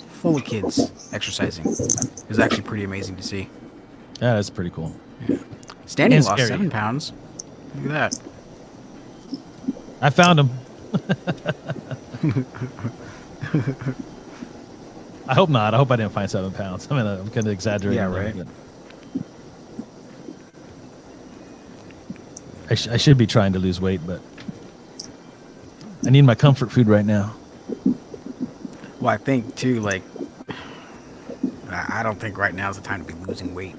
full of kids exercising. It was actually pretty amazing to see. Yeah, that's pretty cool. Yeah. Standing And lost scary. 7 pounds. Look at that. I found him. I hope not. I hope I didn't find 7 pounds. I mean, I'm kind of exaggerating. Yeah, there, right. but I should be trying to lose weight, but I need my comfort food right now. Well, I think too, like, I don't think right now is the time to be losing weight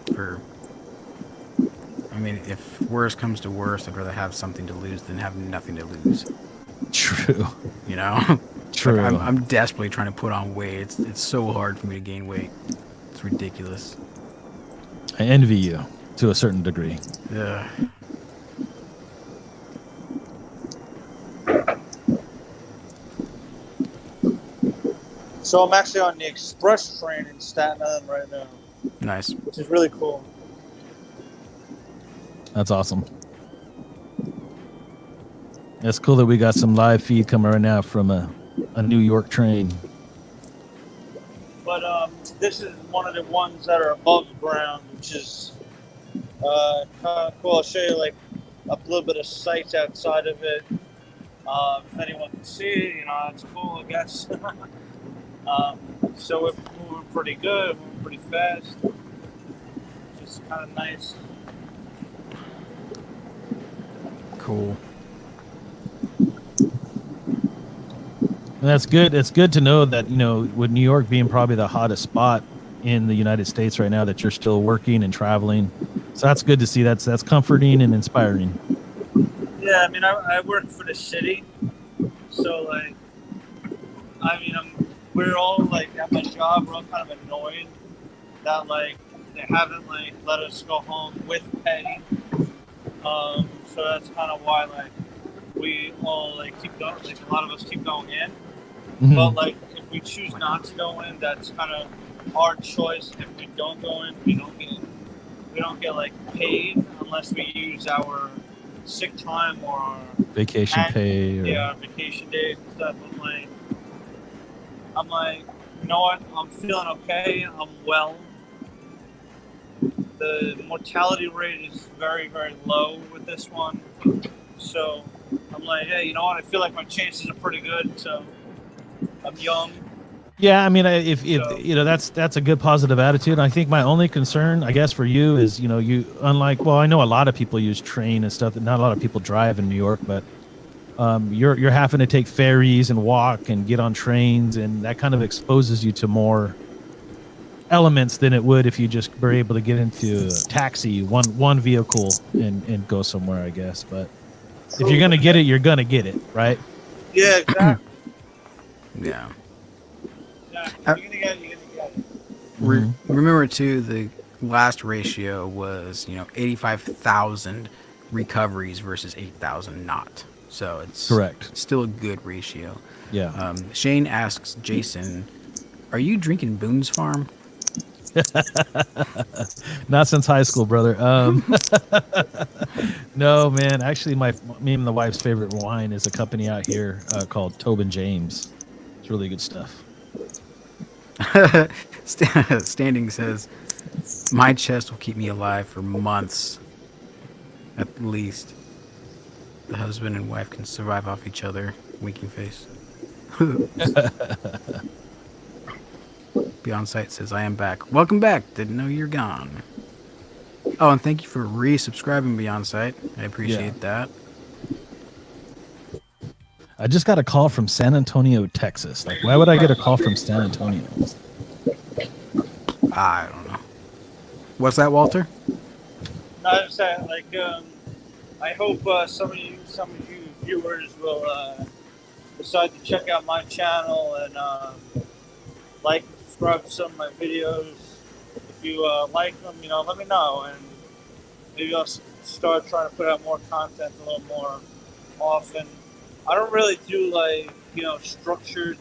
I mean, if worse comes to worse, I'd rather have something to lose than have nothing to lose. True. You know? True. Like, I'm desperately trying to put on weight. It's so hard for me to gain weight. It's ridiculous. I envy you to a certain degree. Yeah. So I'm actually on the express train in Staten Island right now. Nice. Which is really cool. That's awesome. It's cool that we got some live feed coming right now from a New York train. But this is one of the ones that are above ground, which is kind of cool. I'll show you like a little bit of sights outside of it. If anyone can see it, you know, it's cool, I guess. So we're moving pretty good, moving pretty fast. Just kind of nice. Cool. And that's good. It's good to know that, you know, with New York being probably the hottest spot in the United States right now, that you're still working and traveling. So that's good to see. That's comforting and inspiring. Yeah, I mean, I work for the city, so like, I mean, we're all like at my job, we're all kind of annoyed that like they haven't like let us go home with pay. So that's kind of why like we all like keep going. Like a lot of us keep going in. Mm-hmm. But like, if we choose not to go in, that's kind of our choice. If we don't go in, we don't get like paid unless we use our sick time or our Vacation pay. Or... Yeah, vacation days and stuff. I'm like, you know what? I'm feeling okay. I'm well. The mortality rate is very, very low with this one. So I'm like, hey, you know what? I feel like my chances are pretty good. So I'm young. Yeah, I mean, if you know, that's a good positive attitude. I think my only concern, I guess, for you is, you know, well, I know a lot of people use train and stuff. Not a lot of people drive in New York, but you're having to take ferries and walk and get on trains, and that kind of exposes you to more elements than it would if you just were able to get into a taxi, one vehicle and go somewhere, I guess. But if you're gonna get it, you're gonna get it, right? Yeah, exactly. Yeah. You're gonna get it. Remember too, the last ratio was 85,000 recoveries versus 8,000 not. So it's correct. Still a good ratio. Yeah. Shane asks Jason, "Are you drinking Boone's Farm?" Not since high school, brother. No, man. Actually, me and the wife's favorite wine is a company out here called Tobin James. It's really good stuff. Standing says, "My chest will keep me alive for months, at least. The husband and wife can survive off each other." Winking face. Beyond Sight says, "I am back. Welcome back. Didn't know you're gone." Oh, and thank you for resubscribing, Beyond Sight. I appreciate that. I just got a call from San Antonio, Texas. Like, why would I get a call from San Antonio? I don't know. What's that, Walter? No, I'm saying, like, I hope some of you viewers will decide to check out my channel and like and subscribe to some of my videos. If you like them, let me know, and maybe I'll start trying to put out more content a little more often. I don't really do structured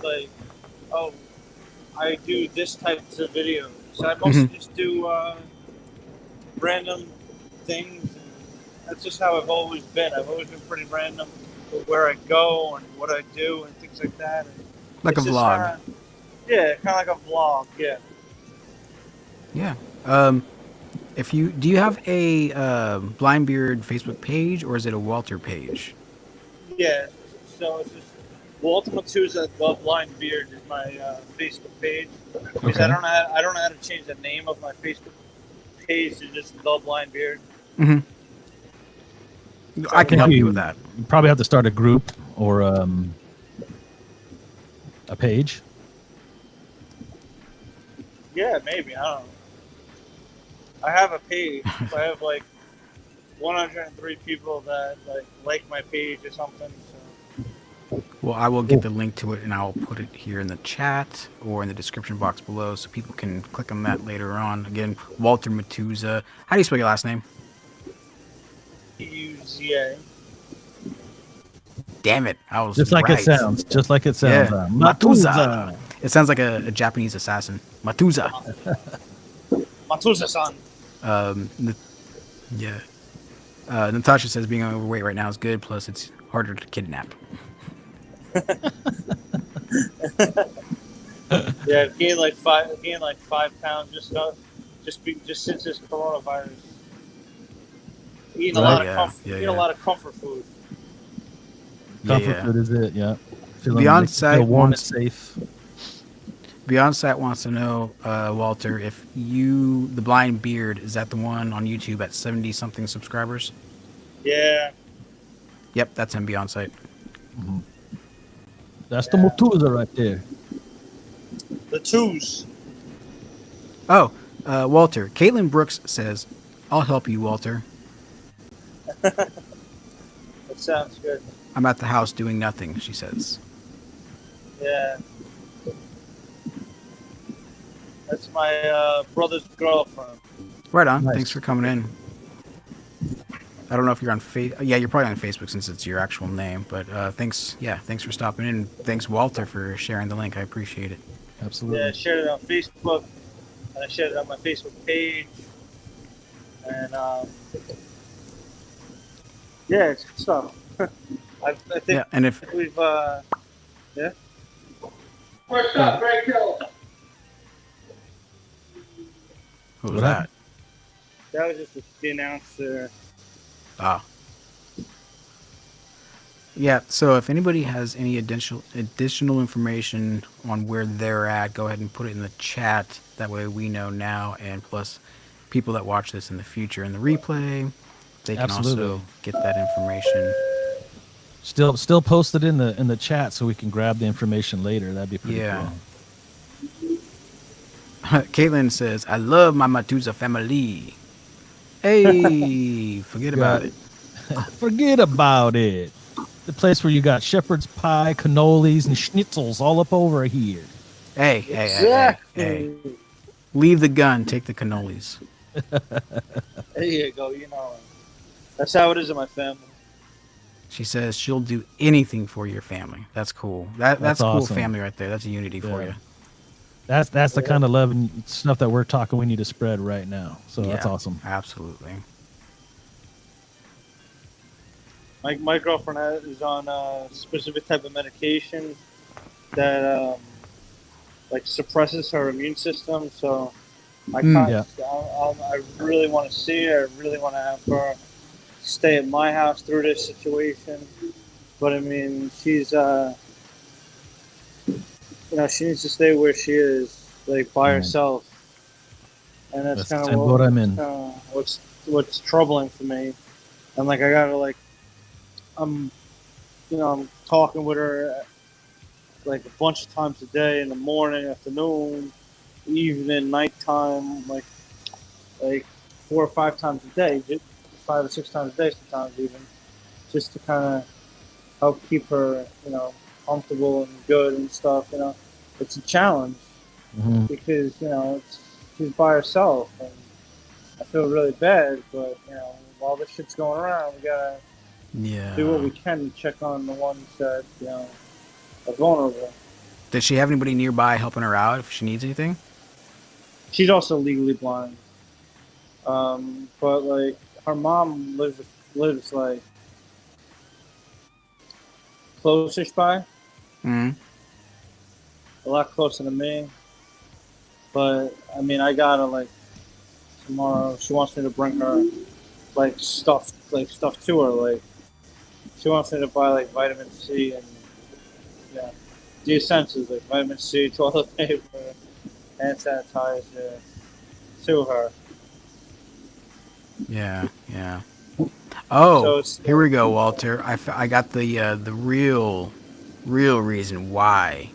I do this types of videos. I mostly just do random things. That's just how I've always been. I've always been pretty random with where I go and what I do and things like that. And like a vlog. Kind of like a vlog. Yeah. Yeah. Do you have a Blindbeard Facebook page, or is it a Walter page? Yeah. So it's just Walter Matuza, The Blind Beard is my Facebook page. Because okay. I don't know how to change the name of my Facebook page to just The Blind Beard. Mm-hmm. I can help you with that. You probably have to start a group or a page. Yeah, maybe. I don't know. I have a page. I have 103 people that like my page or something. So. Well, I will get the link to it, and I'll put it here in the chat or in the description box below, so people can click on that later on. Again, Walter Matuza. How do you spell your last name? Matuza. Damn it! I was just like right. it sounds. Just like it sounds. Yeah. Matuza. It sounds like a Japanese assassin. Matuza. Matuza-san. Yeah. Natasha says being overweight right now is good. Plus, it's harder to kidnap. Yeah, I've gained like 5 pounds just since this coronavirus. Eating a lot of comfort food. Comfort food is it? Yeah. Beyond Sight warm wants and safe. Beyond Sight wants to know, Walter, if the Blind Beard, is that the one on YouTube at 70-something subscribers? Yeah. Yep, that's him, Beyond Sight. Mm-hmm. That's the Mutuza right there. The twos. Oh, Walter. Caitlin Brooks says, I'll help you, Walter. That sounds good. I'm at the house doing nothing, she says. Yeah. That's my brother's girlfriend. Right on. Nice. Thanks for coming in. I don't know if you're on Yeah, you're probably on Facebook since it's your actual name. But thanks for stopping in. Thanks, Walter, for sharing the link. I appreciate it. Absolutely. Yeah, I shared it on Facebook. And I shared it on my Facebook page. And yeah, it's good stuff. I think Yeah, and if we've yeah. What's up, Greg Hill? Who was that? That was just the announcer. Ah. Yeah, so if anybody has any additional information on where they're at, go ahead and put it in the chat. That way we know now, and plus people that watch this in the future in the replay, they can also get that information. Still post it in the chat so we can grab the information later. That'd be pretty cool. Caitlin says, I love my Matuza family. Hey, forget about it. Forget about it. The place where you got shepherd's pie, cannolis, and schnitzels all up over here. Hey. Leave the gun, take the cannolis. There you go, you know. That's how it is in my family. She says she'll do anything for your family. That's cool. That's a cool awesome. Family right there. That's a unity for you. That's the kind of love and stuff that we're talking we need to spread right now. So that's awesome. Absolutely. My girlfriend is on a specific type of medication that like suppresses her immune system. So I really want to see her. I really want to have her stay at my house through this situation. But I mean, she's she needs to stay where she is, like by herself. And that's kind of what I'm in. What's troubling for me. And like I gotta I'm talking with her like a bunch of times a day, in the morning, afternoon, evening, nighttime, like 4 or 5 times a day, 5 or 6 times a day sometimes even, just to kind of help keep her, comfortable and good and stuff. It's a challenge because she's by herself, and I feel really bad. But while this shit's going around, we gotta do what we can to check on the ones that are vulnerable. Does she have anybody nearby helping her out if she needs anything? She's also legally blind, but her mom lives like close-ish by. Mm-hmm. A lot closer to me. But I mean, I gotta tomorrow. She wants me to bring her stuff to her. She wants me to buy vitamin C and the essentials like vitamin C, toilet paper, hand sanitizer to her. Yeah. Oh, so here we go, Walter. I got the real reason why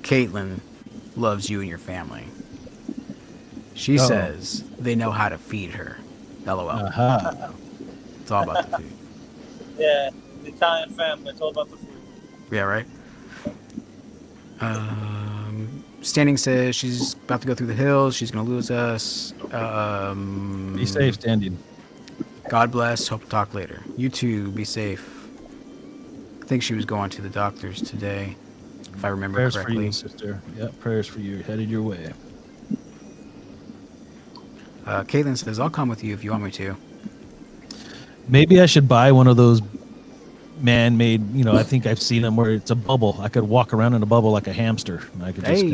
Caitlin loves you and your family. She says they know how to feed her. LOL. It's all about the food. Yeah, the Italian family. It's all about the food. Yeah, right? Standing says she's about to go through the hills. She's going to lose us. Be safe, Standing. God bless. Hope to talk later. You too. Be safe. I think she was going to the doctor's today, if I remember correctly. Prayers for you, sister. Yep, prayers for you. Headed your way. Caitlin says, I'll come with you if you want me to. Maybe I should buy one of those man-made. You know, I think I've seen them where it's a bubble. I could walk around in a bubble like a hamster. And I could just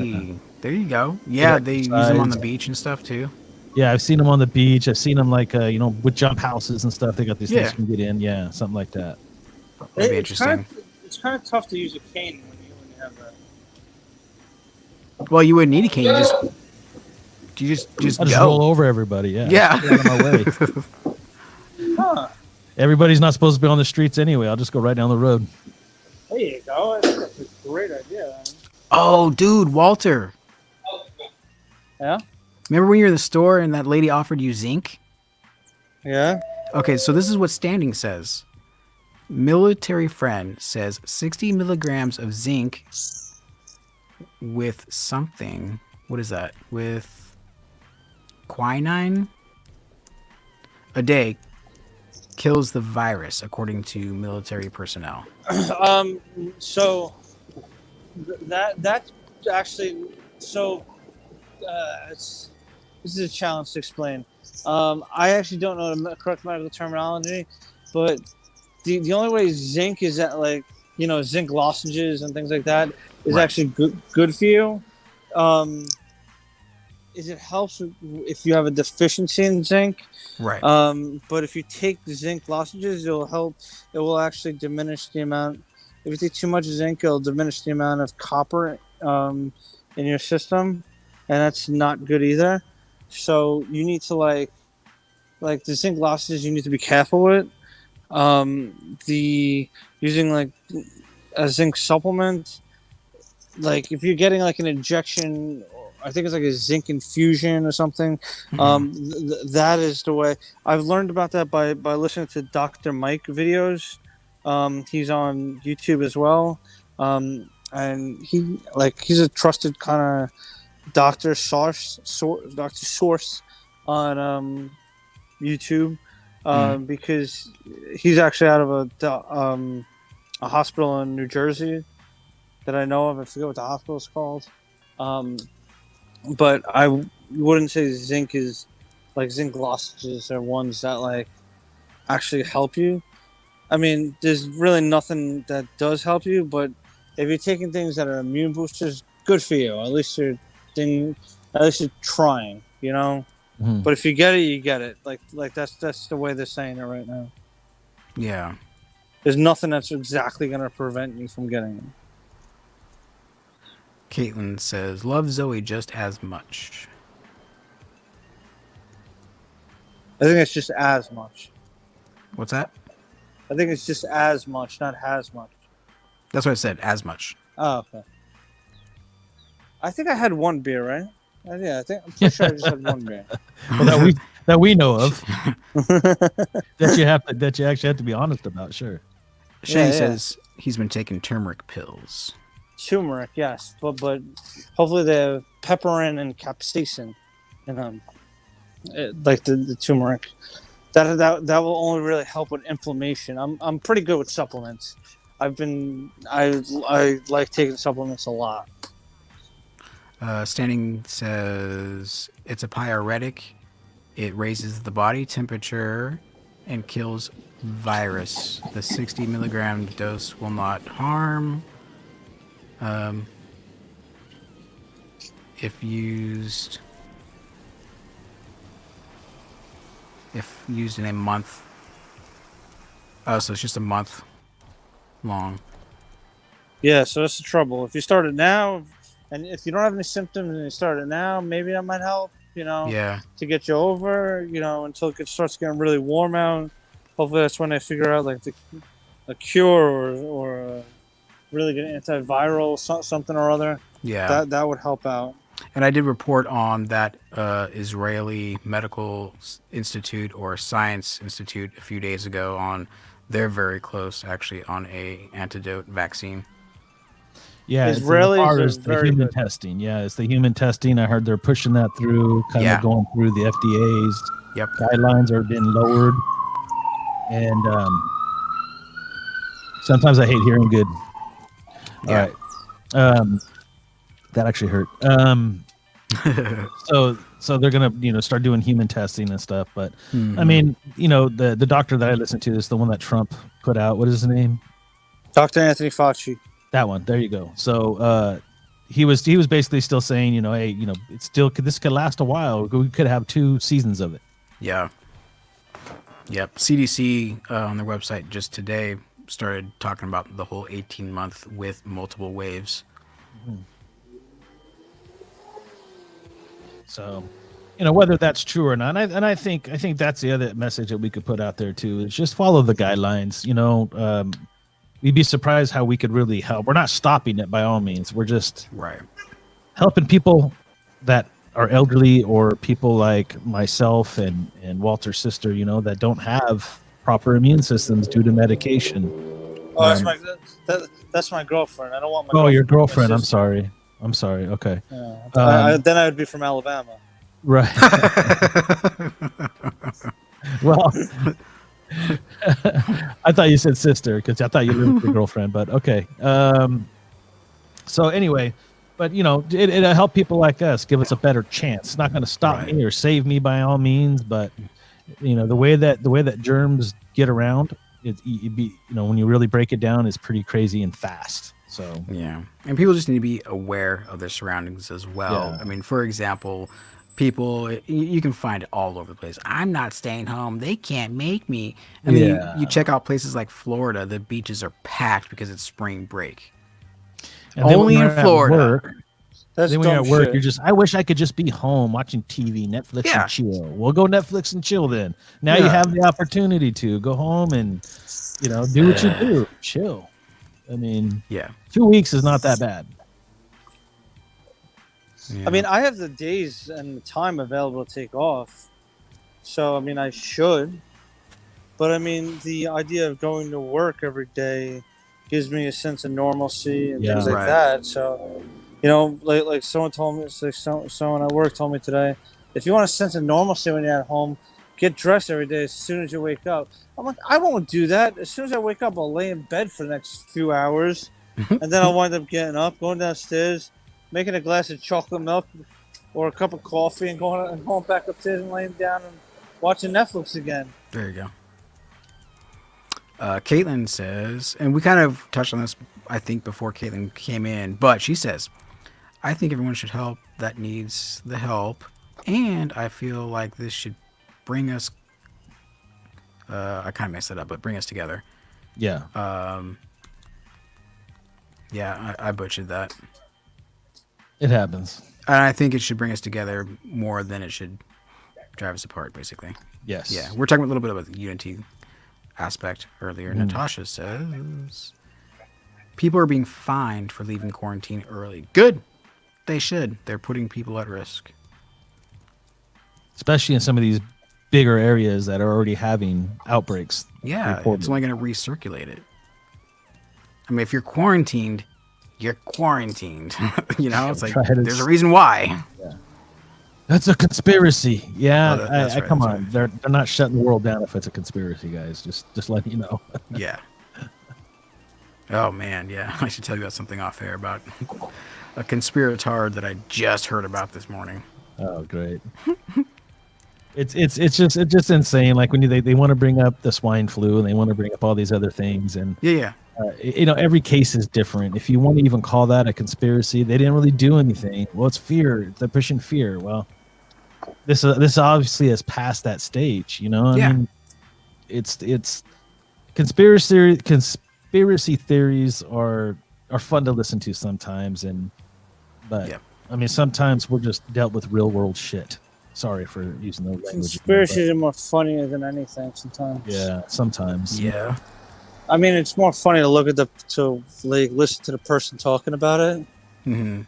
there you go. Yeah, they use them on the beach and stuff too. Yeah, I've seen them on the beach. I've seen them like with jump houses and stuff. They got these things you can get in. Yeah, something like that. That'd be interesting. It's kind of tough to use a cane when you have that. Well, you wouldn't need a cane. You just I'll just roll over everybody. Yeah. Yeah. Get out of my way. Huh. Everybody's not supposed to be on the streets anyway. I'll just go right down the road. There you go. I think that's a great idea. Man. Oh, dude, Walter. Yeah? Remember when you were in the store and that lady offered you zinc? Yeah. Okay, so this is what Standing says. Military friend says 60 milligrams of zinc with something. What is that? With quinine a day kills the virus, according to military personnel. So that's actually this is a challenge to explain. I actually don't know the correct medical terminology, but the only way zinc is that, like, zinc lozenges and things like that is actually good for you. Is it helps if you have a deficiency in zinc, right? But if you take the zinc lozenges, it'll help. It will actually diminish the amount. If you take too much zinc, it'll diminish the amount of copper in your system, and that's not good either. So you need to like the zinc lozenges. You need to be careful with. Using like a zinc supplement, like if you're getting like an injection, I think it's like a zinc infusion or something. That is the way. I've learned about that by listening to Dr. Mike videos. He's on YouTube as well, and he's a trusted kind of doctor source on YouTube. Because he's actually out of a hospital in New Jersey that I know of. I forget what the hospital is called. But I wouldn't say zinc is like zinc lozenges are ones that like actually help you. I mean, there's really nothing that does help you, but if you're taking things that are immune boosters, good for you. At least you're trying, But if you get it, you get it. Like that's the way they're saying it right now. Yeah. There's nothing that's exactly going to prevent you from getting it. Caitlin says, love Zoe just as much. I think it's just as much. What's that? I think it's just as much, not as much. That's what I said, as much. Oh, okay. I think I had one beer, right? Yeah, I'm pretty sure I just had one beer. Well, that we know of. that you actually have to be honest about, sure. Shane says he's been taking turmeric pills. Turmeric, yes, but hopefully they have pepperin and capsaicin, and like the turmeric. That will only really help with inflammation. I'm pretty good with supplements. I like taking supplements a lot. Standing says it's a pyretic. It raises the body temperature and kills virus. The 60 milligram dose will not harm. If used in a month. Oh, so it's just a month long. Yeah, so that's the trouble. If you start it now, and if you don't have any symptoms and you start it now, maybe that might help, Yeah. to get you over, until it starts getting really warm out. Hopefully that's when they figure out like a cure or really good antiviral something or other. Yeah. That would help out. And I did report on that Israeli Medical Institute or Science Institute a few days ago on they're very close actually on a antidote vaccine. Yeah, Israelis it's the human testing. Yeah, it's the human testing. I heard they're pushing that through, kind of going through the FDA's guidelines are being lowered. And sometimes I hate hearing good. All right. That actually hurt. So they're gonna, start doing human testing and stuff. But I mean, the doctor that I listened to is the one that Trump put out. What is his name? Dr. Anthony Fauci. That one. There you go. So he was basically still saying, hey, this could last a while. We could have 2 seasons of it. Yeah. Yep. CDC on their website just today started talking about the whole 18-month with multiple waves. So, whether that's true or not, and I think that's the other message that we could put out there too, is just follow the guidelines. We'd be surprised how we could really help. We're not stopping it by all means. We're just helping people that are elderly or people like myself and Walter's sister, that don't have proper immune systems due to medication. Oh, that's my girlfriend. I don't want my. Oh, your girlfriend. I'm sorry. Okay. Yeah. Then I would be from Alabama. Right. Well, I thought you said sister because I thought you lived with your girlfriend, but okay. So anyway, but it'll help people like us, give us a better chance. It's not going to stop me or save me by all means, but the way that germs get around, when you really break it down, is pretty crazy and fast. So yeah, and people just need to be aware of their surroundings as well. Yeah. I mean, for example, people, you can find it all over the place. I'm not staying home. They can't make me. I mean, you check out places like Florida, the beaches are packed because it's spring break. And only in Florida. Then when you're at work, you're just, I wish I could just be home watching TV, Netflix, and chill. We'll go Netflix and chill then. Now you have the opportunity to go home and, do what you do. Chill. I mean, 2 weeks is not that bad. I mean, I have the days and the time available to take off. So, I mean, I should. But, I mean, the idea of going to work every day gives me a sense of normalcy and things like that. So, like someone told me, someone at work told me today, if you want a sense of normalcy when you're at home, get dressed every day as soon as you wake up. I'm like, I won't do that. As soon as I wake up, I'll lay in bed for the next few hours. And then I'll wind up getting up, going downstairs, making a glass of chocolate milk or a cup of coffee and going back upstairs and laying down and watching Netflix again. There you go. Caitlin says, and we kind of touched on this, I think, before Caitlin came in, but she says, I think everyone should help that needs the help, and I feel like this should bring us, I kind of messed it up, but bring us together. Yeah. I butchered that. It happens. And I think it should bring us together more than it should drive us apart, basically. Yes. Yeah, we're talking a little bit about the unity aspect earlier. Natasha says, people are being fined for leaving quarantine early. Good. They should. They're putting people at risk. Especially in some of these bigger areas that are already having outbreaks. Yeah, reported. It's only going to recirculate it. I mean, if you're quarantined, you're quarantined. It's like, there's a reason why. Yeah. That's a conspiracy. Yeah, that's right, come that's on. They're not shutting the world down if it's a conspiracy, guys. Just letting you know. Yeah. Oh, man, yeah. I should tell you about something off air about a conspiratard that I just heard about this morning. Oh, great. It's just insane. Like when they want to bring up the swine flu and they want to bring up all these other things, and every case is different. If you want to even call that a conspiracy, they didn't really do anything. Well, it's fear. They're pushing fear. Well, this obviously has passed that stage. I mean, it's conspiracy theories are fun to listen to sometimes, but I mean sometimes we're just dealt with real world shit. Sorry for using those language. Conspiracies are more funnier than anything sometimes. Yeah, sometimes. Yeah. I mean, it's more funny to look at listen to the person talking about it, and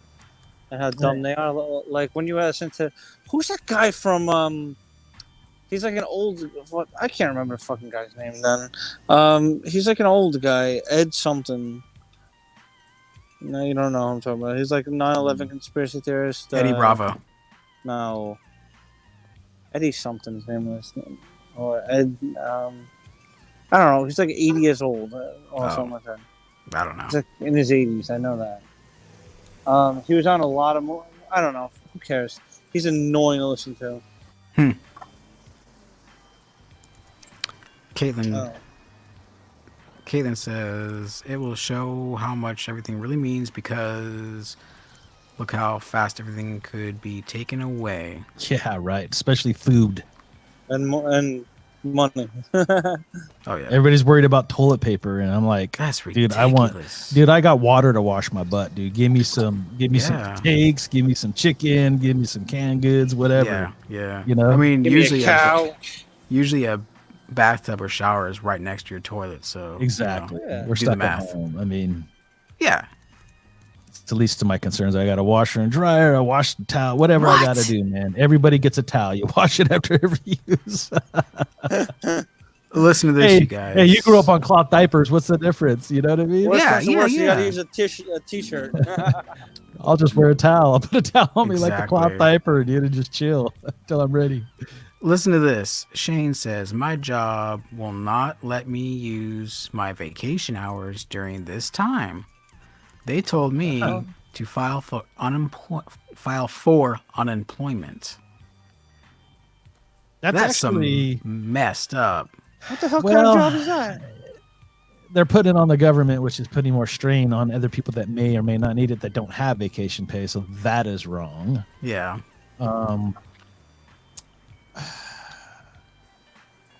how dumb they are. Like when you listen to, who's that guy from? He's like an old. I can't remember the fucking guy's name. Then, he's like an old guy, Ed something. No, you don't know who I'm talking about. He's like a 9/11 conspiracy theorist. Eddie Bravo. No. Eddie something his name was, or Ed. I don't know. He's like 80 years old or something like that. I don't know. He's like in his 80s. I know that. He was on a lot of more. I don't know. Who cares? He's annoying to listen to. Caitlin says it will show how much everything really means because look how fast everything could be taken away. Yeah, right. Especially food and money. Oh yeah. Everybody's worried about toilet paper, and I'm like, that's ridiculous. Dude, I got water to wash my butt, dude. Give me some steaks, give me some chicken, give me some canned goods, whatever. Yeah. You know, I mean, Give usually me a cow. Usually a bathtub or shower is right next to your toilet, so exactly. Yeah. We're Do the stuck math. at home. I mean, yeah. It's the least of my concerns. I got a washer and dryer. I wash the towel, whatever I got to do, man. Everybody gets a towel. You wash it after every use. Listen to this, you guys. Hey, you grew up on cloth diapers. What's the difference? You know what I mean? You got to use a t-shirt. I'll just wear a towel. I'll put a towel on me like a cloth Exactly. diaper, dude, and just chill until I'm ready. Listen to this. Shane says, my job will not let me use my vacation hours during this time. They told me to file for unemployment. That's actually some messed up. What the hell kind of job is that? They're putting it on the government, which is putting more strain on other people that may or may not need it that don't have vacation pay. So that is wrong. Yeah.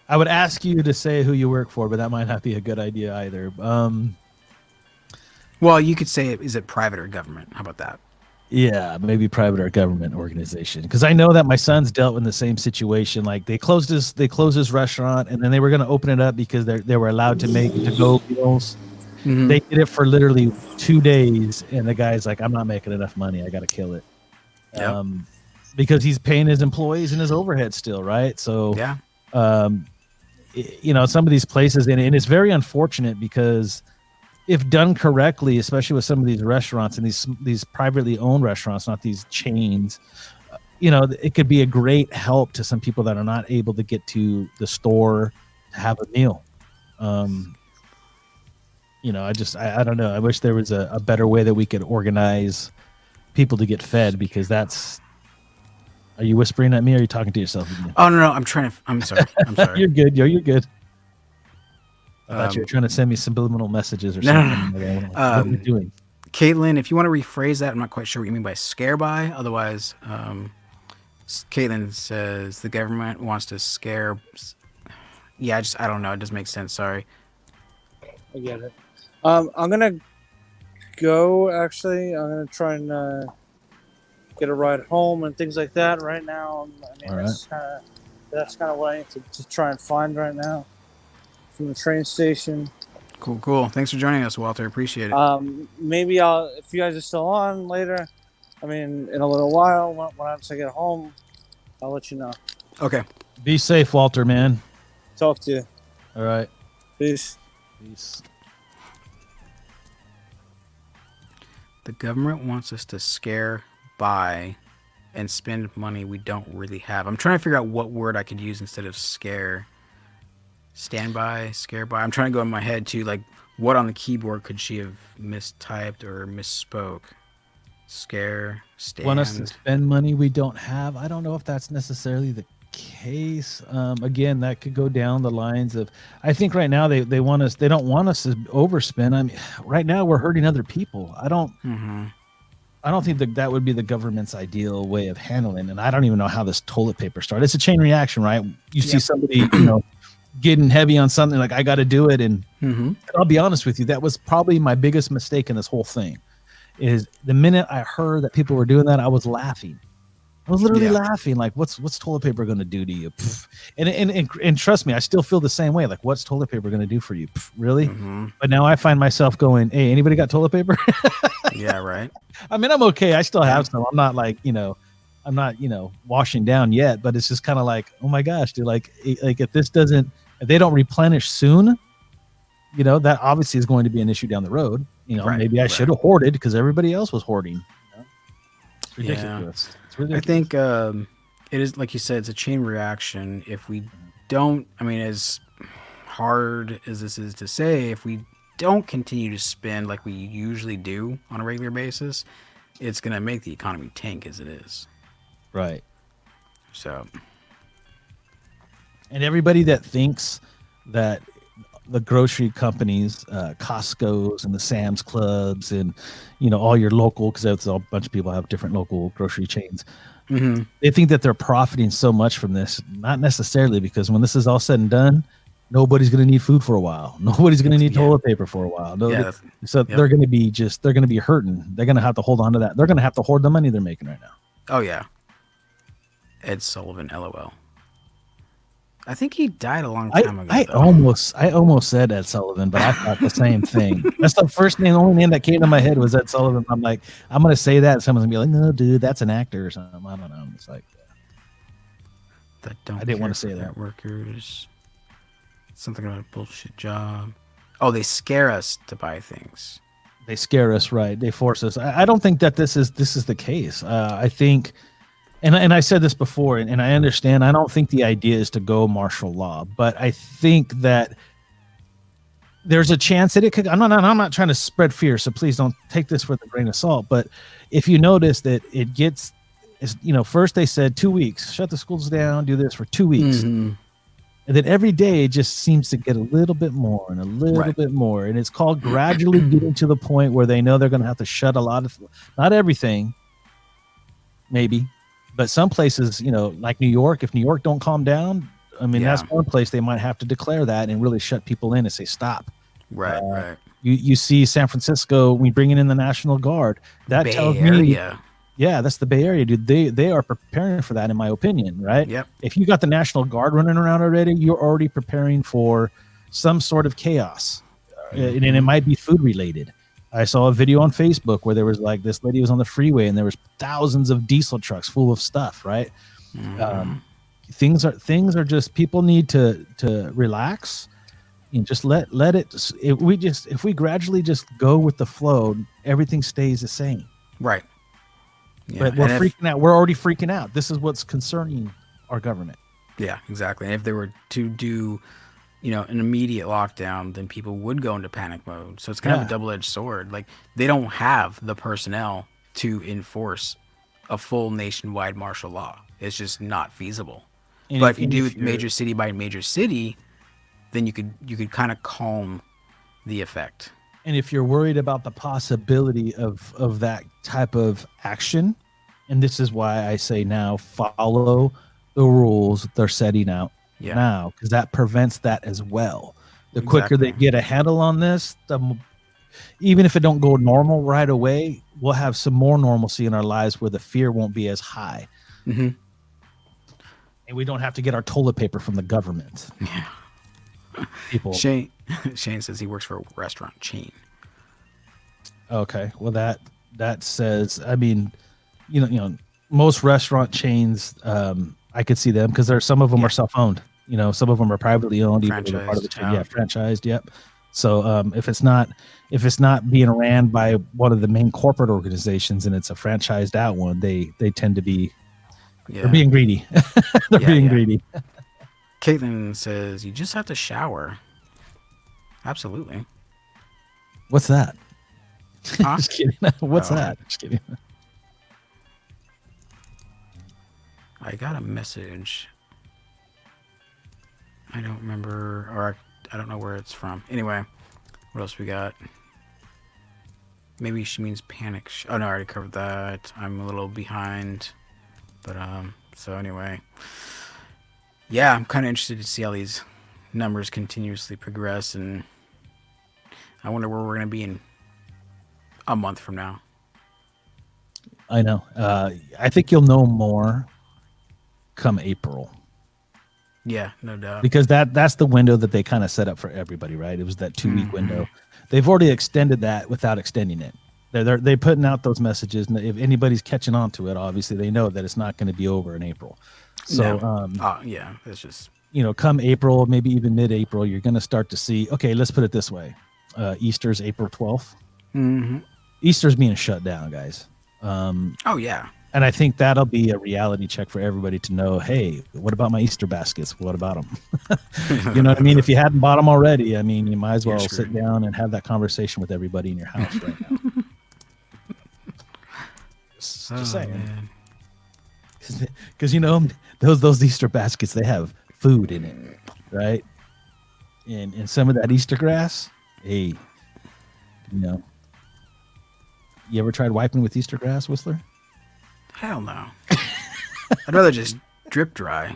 I would ask you to say who you work for, but that might not be a good idea either. Well, you could say, is it private or government? How about that? Yeah, maybe private or government organization. Because I know that my son's dealt with the same situation. Like they closed his restaurant, and then they were going to open it up because they were allowed to make to-go meals. Mm-hmm. They did it for literally 2 days, and the guy's like, "I'm not making enough money. I got to kill it." Yep. Because he's paying his employees and his overhead still, right? So yeah. You know, some of these places, and it's very unfortunate because if done correctly, especially with some of these restaurants and these privately owned restaurants, not these chains, you know, it could be a great help to some people that are not able to get to the store to have a meal. You know, I don't know. I wish there was a better way that we could organize people to get fed, because that's. Are you whispering at me, or are you talking to yourself again? Oh no, I'm sorry. I'm sorry. You're good, yo. You're good. I thought you were trying to send me subliminal messages or something. No. What are you doing? Caitlin, if you want to rephrase that, I'm not quite sure what you mean by scare by. Otherwise, Caitlin says the government wants to scare. Yeah, I don't know. It doesn't make sense. Sorry. I get it. I'm gonna go. Actually, I'm gonna try and get a ride home and things like that. Right now, I mean, that's kind of what I need to try and find right now from the train station. Cool. Thanks for joining us, Walter. Appreciate it. Maybe if you guys are still on later, I mean, in a little while, once I get home, I'll let you know. Okay. Be safe, Walter, man. Talk to you. All right. Peace. The government wants us to scare by and spend money we don't really have. I'm trying to figure out what word I could use instead of scare. Stand by, scare by. I'm trying to go in my head too, like what on the keyboard could she have mistyped or misspoke? Scare, stand. Want us to spend money we don't have? I don't know if that's necessarily the case. Again, that could go down the lines of. I think right now they want us. They don't want us to overspend. I mean, right now we're hurting other people. I don't think that would be the government's ideal way of handling. And I don't even know how this toilet paper started. It's a chain reaction, right? You see somebody, getting heavy on something, like I got to do it. And I'll be honest with you, that was probably my biggest mistake in this whole thing. Is the minute I heard that people were doing that, I was laughing. I was literally laughing, like, what's toilet paper going to do to you? And trust me, I still feel the same way. Like, what's toilet paper going to do for you? Really? But now I find myself going, hey, anybody got toilet paper? Yeah, right. I mean, I'm okay. I still have some. I'm not like, I'm not, washing down yet, but it's just kind of like, oh my gosh, dude, like if they don't replenish soon, that obviously is going to be an issue down the road. Maybe I should have hoarded because everybody else was hoarding. It's ridiculous. Yeah. It's ridiculous. I think it is, like you said, it's a chain reaction. If we don't, I mean, as hard as this is to say, if we don't continue to spend like we usually do on a regular basis, it's going to make the economy tank as it is. Right. So, and everybody that thinks that the grocery companies, Costco's and the Sam's Clubs, and all your local, because that's a bunch of people have different local grocery chains. Mm-hmm. They think that they're profiting so much from this. Not necessarily, because when this is all said and done, nobody's going to need food for a while. Nobody's going to need toilet paper for a while. They're going to be hurting. They're going to have to hold on to that. They're going to have to hoard the money they're making right now. Oh yeah. Ed Sullivan, LOL. I think he died a long time ago. I almost said Ed Sullivan, but I thought the same thing. That's the first name, the only name that came to my head was Ed Sullivan. I'm like, I'm gonna say that, and someone's gonna be like, "No, dude, that's an actor or something." I don't know. It's like that. Don't. I didn't want to say that. Workers. Something about a bullshit job. Oh, they scare us to buy things. They scare us, right? They force us. I don't think that this is the case. I think. And I said this before, and I understand. I don't think the idea is to go martial law, but I think that there's a chance that it could. I'm not trying to spread fear, so please don't take this with a grain of salt. But if you notice that it gets, first they said 2 weeks, shut the schools down, do this for 2 weeks, and then every day it just seems to get a little bit more and a little bit more, and it's called gradually getting to the point where they know they're going to have to shut a lot of, not everything, maybe. But some places, like New York, if New York don't calm down, I mean, that's one place they might have to declare that and really shut people in and say, stop. Right. You see San Francisco, we bringing in the National Guard. That tells me, yeah, that's the Bay Area, dude. They are preparing for that, in my opinion, right? Yep. If you got the National Guard running around already, you're already preparing for some sort of chaos. And it might be food related. I saw a video on Facebook where there was like this lady was on the freeway and there was thousands of diesel trucks full of stuff, right? Things are just, people need to relax and just let it. If we gradually just go with the flow, everything stays the same. Right. Yeah. But we're freaking out. We're already freaking out. This is what's concerning our government. Yeah, exactly. And if they were to do an immediate lockdown, then people would go into panic mode. So it's kind of a double-edged sword. Like, they don't have the personnel to enforce a full nationwide martial law. It's just not feasible. But if you do it major city by major city, then you could kind of calm the effect. And if you're worried about the possibility of that type of action, and this is why I say now, follow the rules they're setting out now, because that prevents that as well. The quicker they get a handle on this, even if it don't go normal right away, we'll have some more normalcy in our lives where the fear won't be as high. Mm-hmm. And we don't have to get our toilet paper from the government. Yeah. People. Shane says he works for a restaurant chain. Okay. Well, that says, I mean, most restaurant chains, I could see them because some of them are self-owned. Some of them are privately owned, even though they're part of the chain. Yeah, franchised. Yep. So if it's not being ran by one of the main corporate organizations and it's a franchised out one, they tend to be they're being greedy. They're being greedy. Caitlin says you just have to shower. Absolutely. What's that? Huh? Just kidding. What's that? Just kidding. I got a message. I don't remember, or I don't know where it's from. Anyway, what else we got? Maybe she means panic. Oh no, I already covered that. I'm a little behind, but so anyway, yeah, I'm kind of interested to see how these numbers continuously progress, and I wonder where we're gonna be in a month from now. I know. I think you'll know more come April. Yeah, no doubt. Because that's the window that they kind of set up for everybody, right? It was that 2-week window. They've already extended that without extending it. They're putting out those messages, and if anybody's catching on to it, obviously they know that it's not going to be over in April. So yeah, it's just come April, maybe even mid-April, you're going to start to see. Okay, let's put it this way: Easter's April 12th. Mm-hmm. Easter's being shut down, guys. Oh yeah. And I think that'll be a reality check for everybody to know, hey, what about my Easter baskets? What about them? You know what I mean? If you hadn't bought them already, I mean, you might as well sit down and have that conversation with everybody in your house right now. Just saying. because you know those Easter baskets, they have food in it, right? And some of that Easter grass, hey, you know, you ever tried wiping with Easter grass, Whistler? Hell no. I'd rather just drip dry.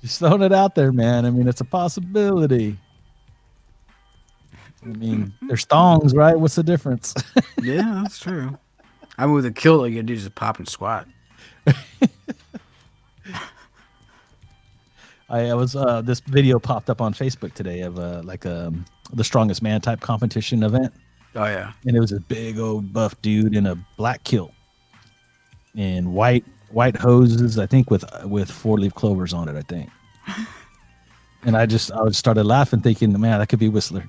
Just throwing it out there, man. I mean, it's a possibility. I mean, there's thongs, right? What's the difference? Yeah, that's true. I mean, with a kilt, all you gotta do is just pop and squat. I was this video popped up on Facebook today of the strongest man type competition event. Oh yeah, and it was a big old buff dude in a black kilt and white hoses, I think with 4-leaf clovers on it, I think. And I started laughing, thinking, man, that could be Whistler.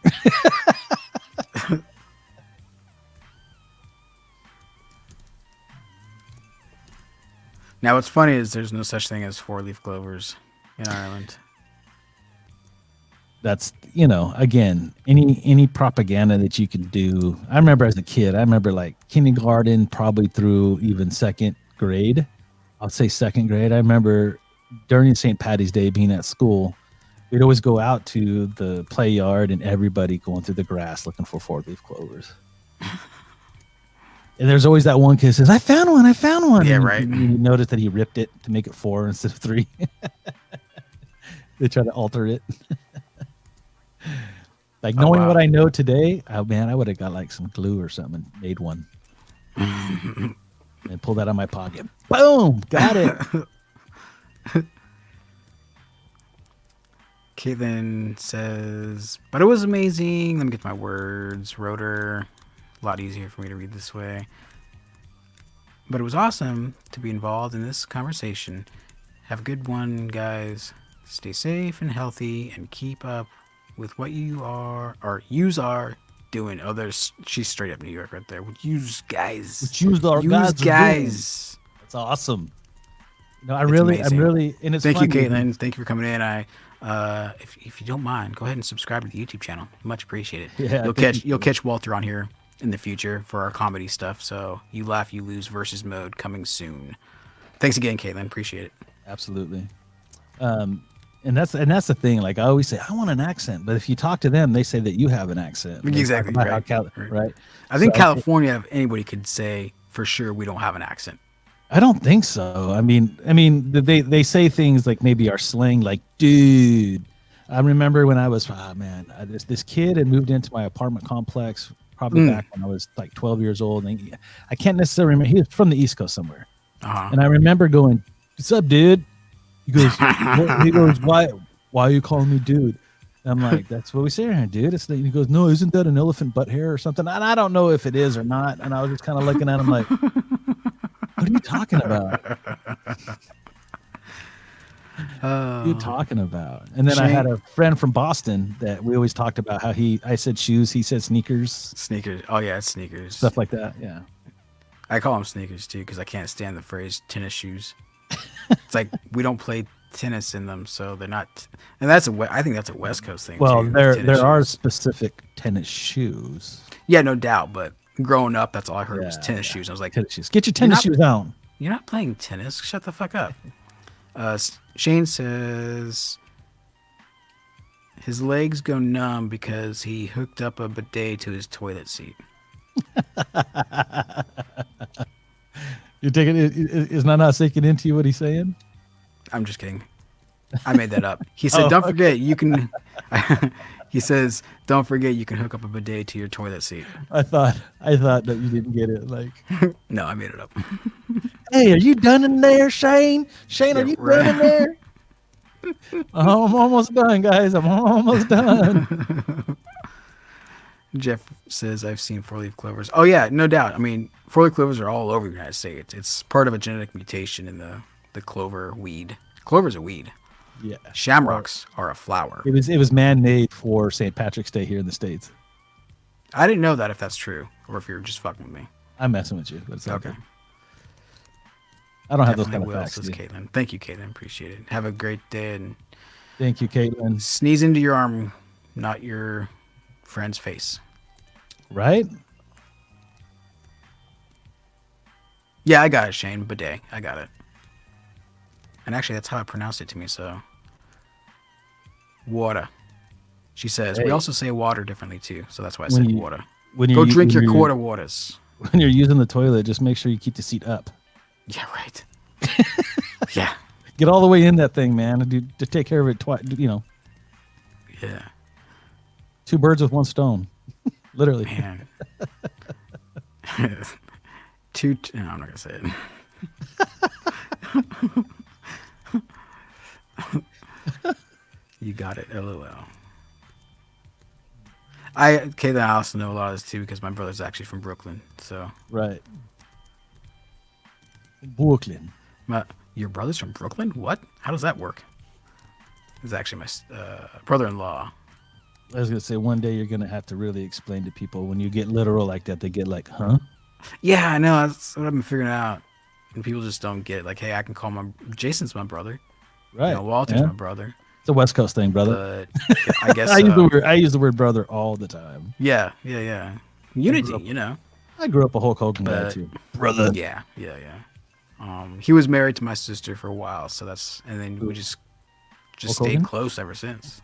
Now, what's funny is there's no such thing as 4-leaf clovers in Ireland. That's, you know, again, any propaganda that you can do. I remember as a kid, like kindergarten, probably through even second grade. I'll say second grade. I remember during St. Patty's Day being at school, we'd always go out to the play yard and everybody going through the grass looking for 4-leaf clovers. And there's always that one kid that says, I found one. Yeah, and right. You notice that he ripped it to make it 4 instead of 3. They try to alter it. Like knowing what I know today, oh man, I would have got like some glue or something and made one. And pulled that out of my pocket. Boom! Got it. Caitlin says, but it was amazing. Let me get my words. Rotor. A lot easier for me to read this way. But it was awesome to be involved in this conversation. Have a good one, guys. Stay safe and healthy and keep up with what you are or yous are doing. Oh, she's straight up New York right there. Yous guys. Guys. That's awesome. No, I'm really, and it's Thank you, funny. Caitlin. Thank you for coming in. If you don't mind, go ahead and subscribe to the YouTube channel. Much appreciated. Yeah, You'll catch Walter on here in the future for our comedy stuff. So You Laugh, You Lose versus mode coming soon. Thanks again, Caitlin. Appreciate it. Absolutely. And that's the thing. Like I always say, I want an accent, but if you talk to them, they say that you have an accent. Exactly. Right. I think California, if anybody could say for sure we don't have an accent. I don't think so. I mean, they say things like maybe our slang, like dude. I remember when I was, this kid had moved into my apartment complex probably back when I was like 12 years old. And I can't necessarily remember. He was from the East Coast somewhere. And I remember going, "What's up, dude?" He goes, why are you calling me dude? And I'm like, that's what we say here, dude. He goes, no, isn't that an elephant butt hair or something? And I don't know if it is or not. And I was just kind of looking at him like, what are you talking about? What are you talking about? And then I had a friend from Boston that we always talked about how I said shoes, he said sneakers. Sneakers. Oh yeah, it's sneakers. Stuff like that. Yeah. I call them sneakers too because I can't stand the phrase tennis shoes. It's like we don't play tennis in them, so they're not. And I think that's a West Coast thing. Well, too, there are specific tennis shoes. Yeah, no doubt. But growing up, that's all I heard was tennis shoes. I was like, tennis shoes. Get your tennis shoes on. You're not playing tennis. Shut the fuck up. Shane says his legs go numb because he hooked up a bidet to his toilet seat. You're taking it. Is not sinking into you what he's saying? I'm just kidding. I made that up. He said, "Don't forget you can." He says, "Don't forget you can hook up a bidet to your toilet seat." I thought that you didn't get it. Like, no, I made it up. Hey, are you done in there, Shane? Shane, are you done in there? I'm almost done, guys. I'm almost done. Jeff says, I've seen 4-leaf clovers. Oh, yeah, no doubt. I mean, 4-leaf clovers are all over the United States. It's part of a genetic mutation in the clover weed. Clover's a weed. Yeah. Shamrocks are a flower. It was man-made for St. Patrick's Day here in the States. I didn't know that if that's true or if you're just fucking with me. I'm messing with you. But it's okay. I don't have those kind of facts. Caitlin. Thank you, Caitlin. Appreciate it. Have a great day. And thank you, Caitlin. Sneeze into your arm, not your friend's face. Right? Yeah, I got it, Shane. Bidet. I got it. And actually, that's how I pronounced it to me, so. Water. She says, we also say water differently, too. So that's why I said water. Go drink your quarter waters. When you're using the toilet, just make sure you keep the seat up. Yeah, right. Yeah. Get all the way in that thing, man. To take care of it twice, you know. Yeah. 2 birds with 1 stone. Literally. Man. No, I'm not going to say it. You got it. LOL. I also know a lot of this too because my brother's actually from Brooklyn. So right. Brooklyn. Your brother's from Brooklyn? What? How does that work? He's actually my brother-in-law. I was gonna say one day you're gonna have to really explain to people when you get literal like that. They get like, huh? Yeah, I know. That's what I've been figuring out. And people just don't get like, hey, I can call Jason's my brother. Right. You know, Walter's my brother. It's a West Coast thing, brother. But I guess I use the word brother all the time. Yeah. Unity, you know. I grew up a Hulk Hogan guy too. Brother. Yeah. He was married to my sister for a while, so and then we just stayed close ever since.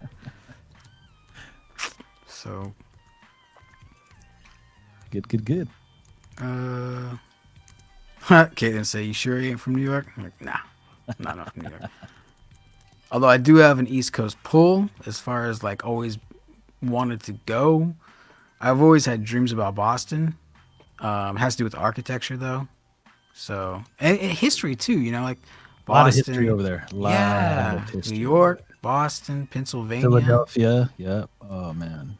So good. Caitlin say, you sure you ain't from New York? I'm like, nah, not from New York. Although I do have an East Coast pull as far as like always wanted to go. I've always had dreams about Boston. It has to do with architecture though. So, and history too, you know, like Boston. A lot of history over there. Of history. New York, Boston, Pennsylvania. Philadelphia. Yep. Oh man.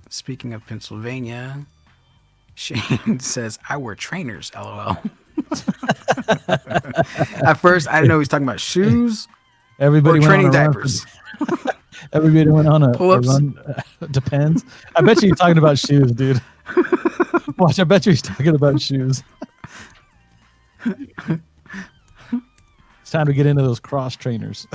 Speaking of Pennsylvania, Shane says, I wear trainers, LOL. At first, I didn't know he was talking about shoes or training diapers. Everybody went on a run. Depends. I bet you he's talking about shoes, dude. Watch, I bet you he's talking about shoes. It's time to get into those cross trainers.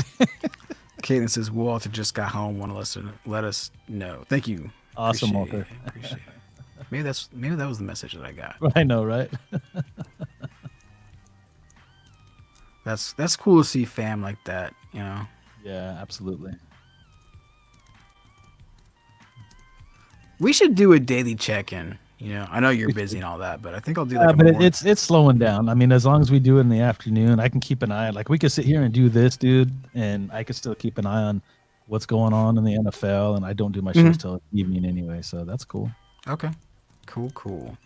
Caitlin says, Walter just got home. Want to let us know. Thank you. Awesome, Walter. Appreciate it. Maybe that was the message that I got. I know, right? That's cool to see fam like that, you know. Yeah, absolutely. We should do a daily check-in. You know, I know you're busy and all that, but I think I'll do that. But it's slowing down. I mean, as long as we do it in the afternoon, I can keep an eye. Like we could sit here and do this, dude, and I could still keep an eye on what's going on in the NFL. And I don't do my shows till evening anyway, so that's cool. Okay, cool.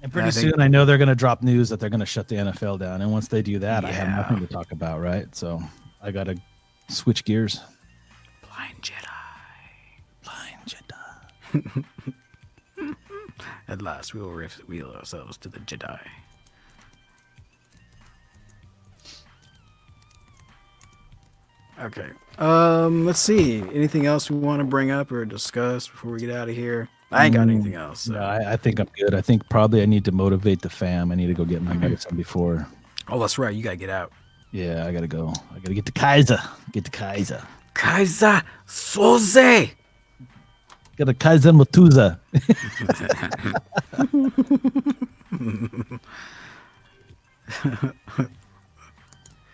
And pretty soon, I know they're going to drop news that they're going to shut the NFL down. And once they do that, I have nothing to talk about, right? So I got to switch gears. Blind Jedi. At last, we will reveal ourselves to the Jedi. Okay. Let's see. Anything else we want to bring up or discuss before we get out of here? I ain't got anything else. So. No, I think I'm good. I think probably I need to motivate the fam. I need to go get my medicine before. Oh, that's right. You got to get out. Yeah, I got to go. I got to get to Kaiser. Kaiser Soze. Got a Kaiser Matuza.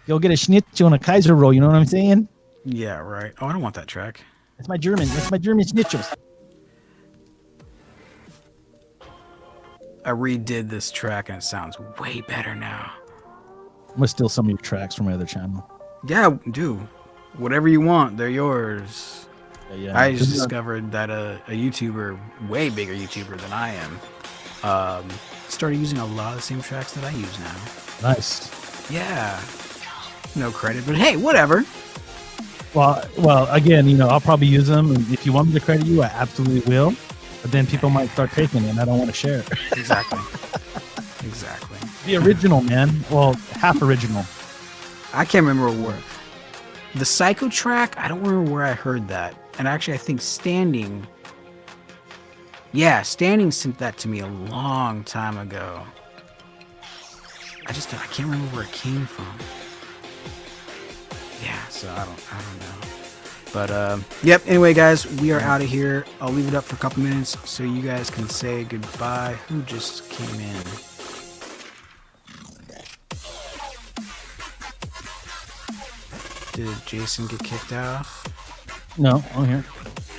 Go get a schnitzel on a Kaiser roll. You know what I'm saying? Yeah, right. Oh, I don't want that track. That's my German. That's my German schnitzels. I redid this track and it sounds way better now. I'm gonna steal some of your tracks from my other channel. Yeah, do whatever you want. They're yours. Yeah. I just discovered that a YouTuber, way bigger YouTuber than I am, started using a lot of the same tracks that I use now. Nice. Yeah. No credit, but hey, whatever. Well, again, you know, I'll probably use them, and if you want me to credit you, I absolutely will. But then people might start taking it, and I don't want to share it. Exactly. The original, man. Well, half original. I can't remember where. The Psycho track, I don't remember where I heard that. And actually, I think Standing. Yeah, Standing sent that to me a long time ago. I can't remember where it came from. Yeah, so I don't know. But yep. Anyway, guys, we are out of here. I'll leave it up for a couple minutes so you guys can say goodbye. Who just came in? Did Jason get kicked out? No, I'm here.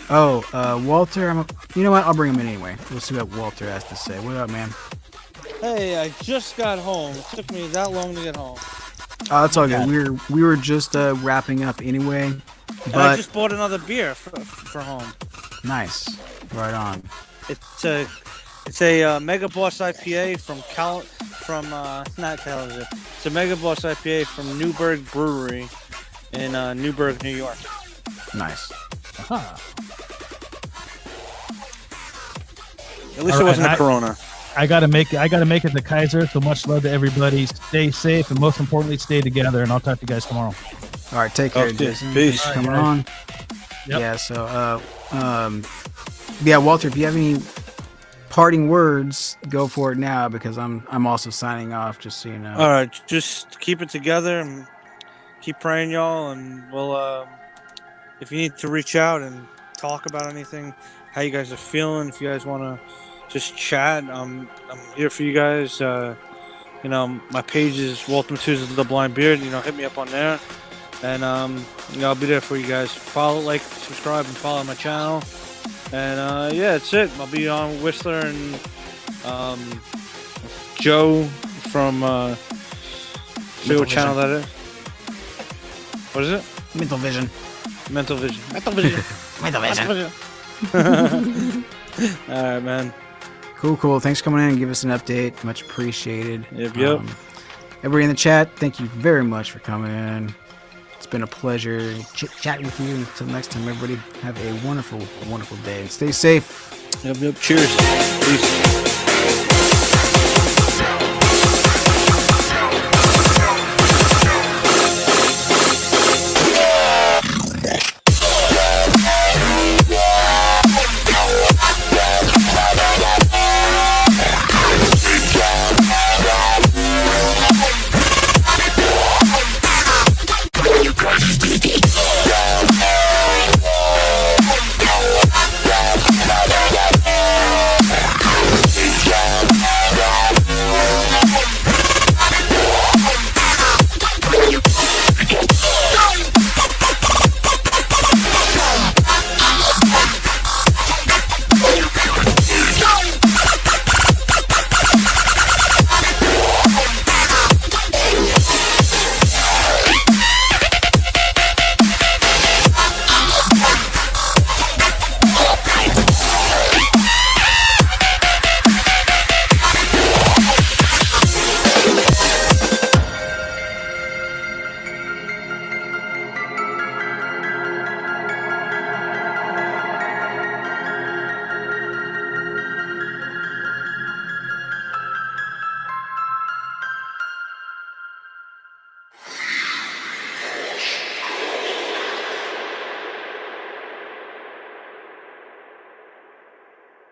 Oh, Walter. You know what? I'll bring him in anyway. We'll see what Walter has to say. What up, man? Hey, I just got home. It took me that long to get home. Oh, that's all good. We were just wrapping up anyway. But I just bought another beer for home. Nice, right on. It's a Mega Boss IPA from not Kalamazoo. It's a Mega Boss IPA from Newburgh Brewery in Newburgh, New York. Nice. Aha. At least it wasn't a Corona. I gotta make it to Kaiser. So much love to everybody. Stay safe and most importantly, stay together. And I'll talk to you guys tomorrow. All right, take care, Jason. Peace. Thanks for coming on. Yep. Yeah. So, yeah, Walter, if you have any parting words, go for it now because I'm also signing off. Just so you know. All right, just keep it together and keep praying, y'all. And we'll, if you need to reach out and talk about anything, how you guys are feeling, if you guys want to just chat, I'm here for you guys. You know, my page is Walter Matuzza the Blind Beard. You know, hit me up on there. And, you know, I'll be there for you guys. Follow, like, subscribe, and follow my channel. And, yeah, that's it. I'll be on Whistler and Joe from, see what channel that is. What is it? Mental Vision. Mental Vision. Mental Vision. Mental Vision. All right, man. Cool. Thanks for coming in and give us an update. Much appreciated. Yep. Everybody in the chat, thank you very much for coming in. It's been a pleasure chit-chatting with you. Until next time, everybody, have a wonderful, wonderful day. And stay safe. Yep. Cheers. Peace.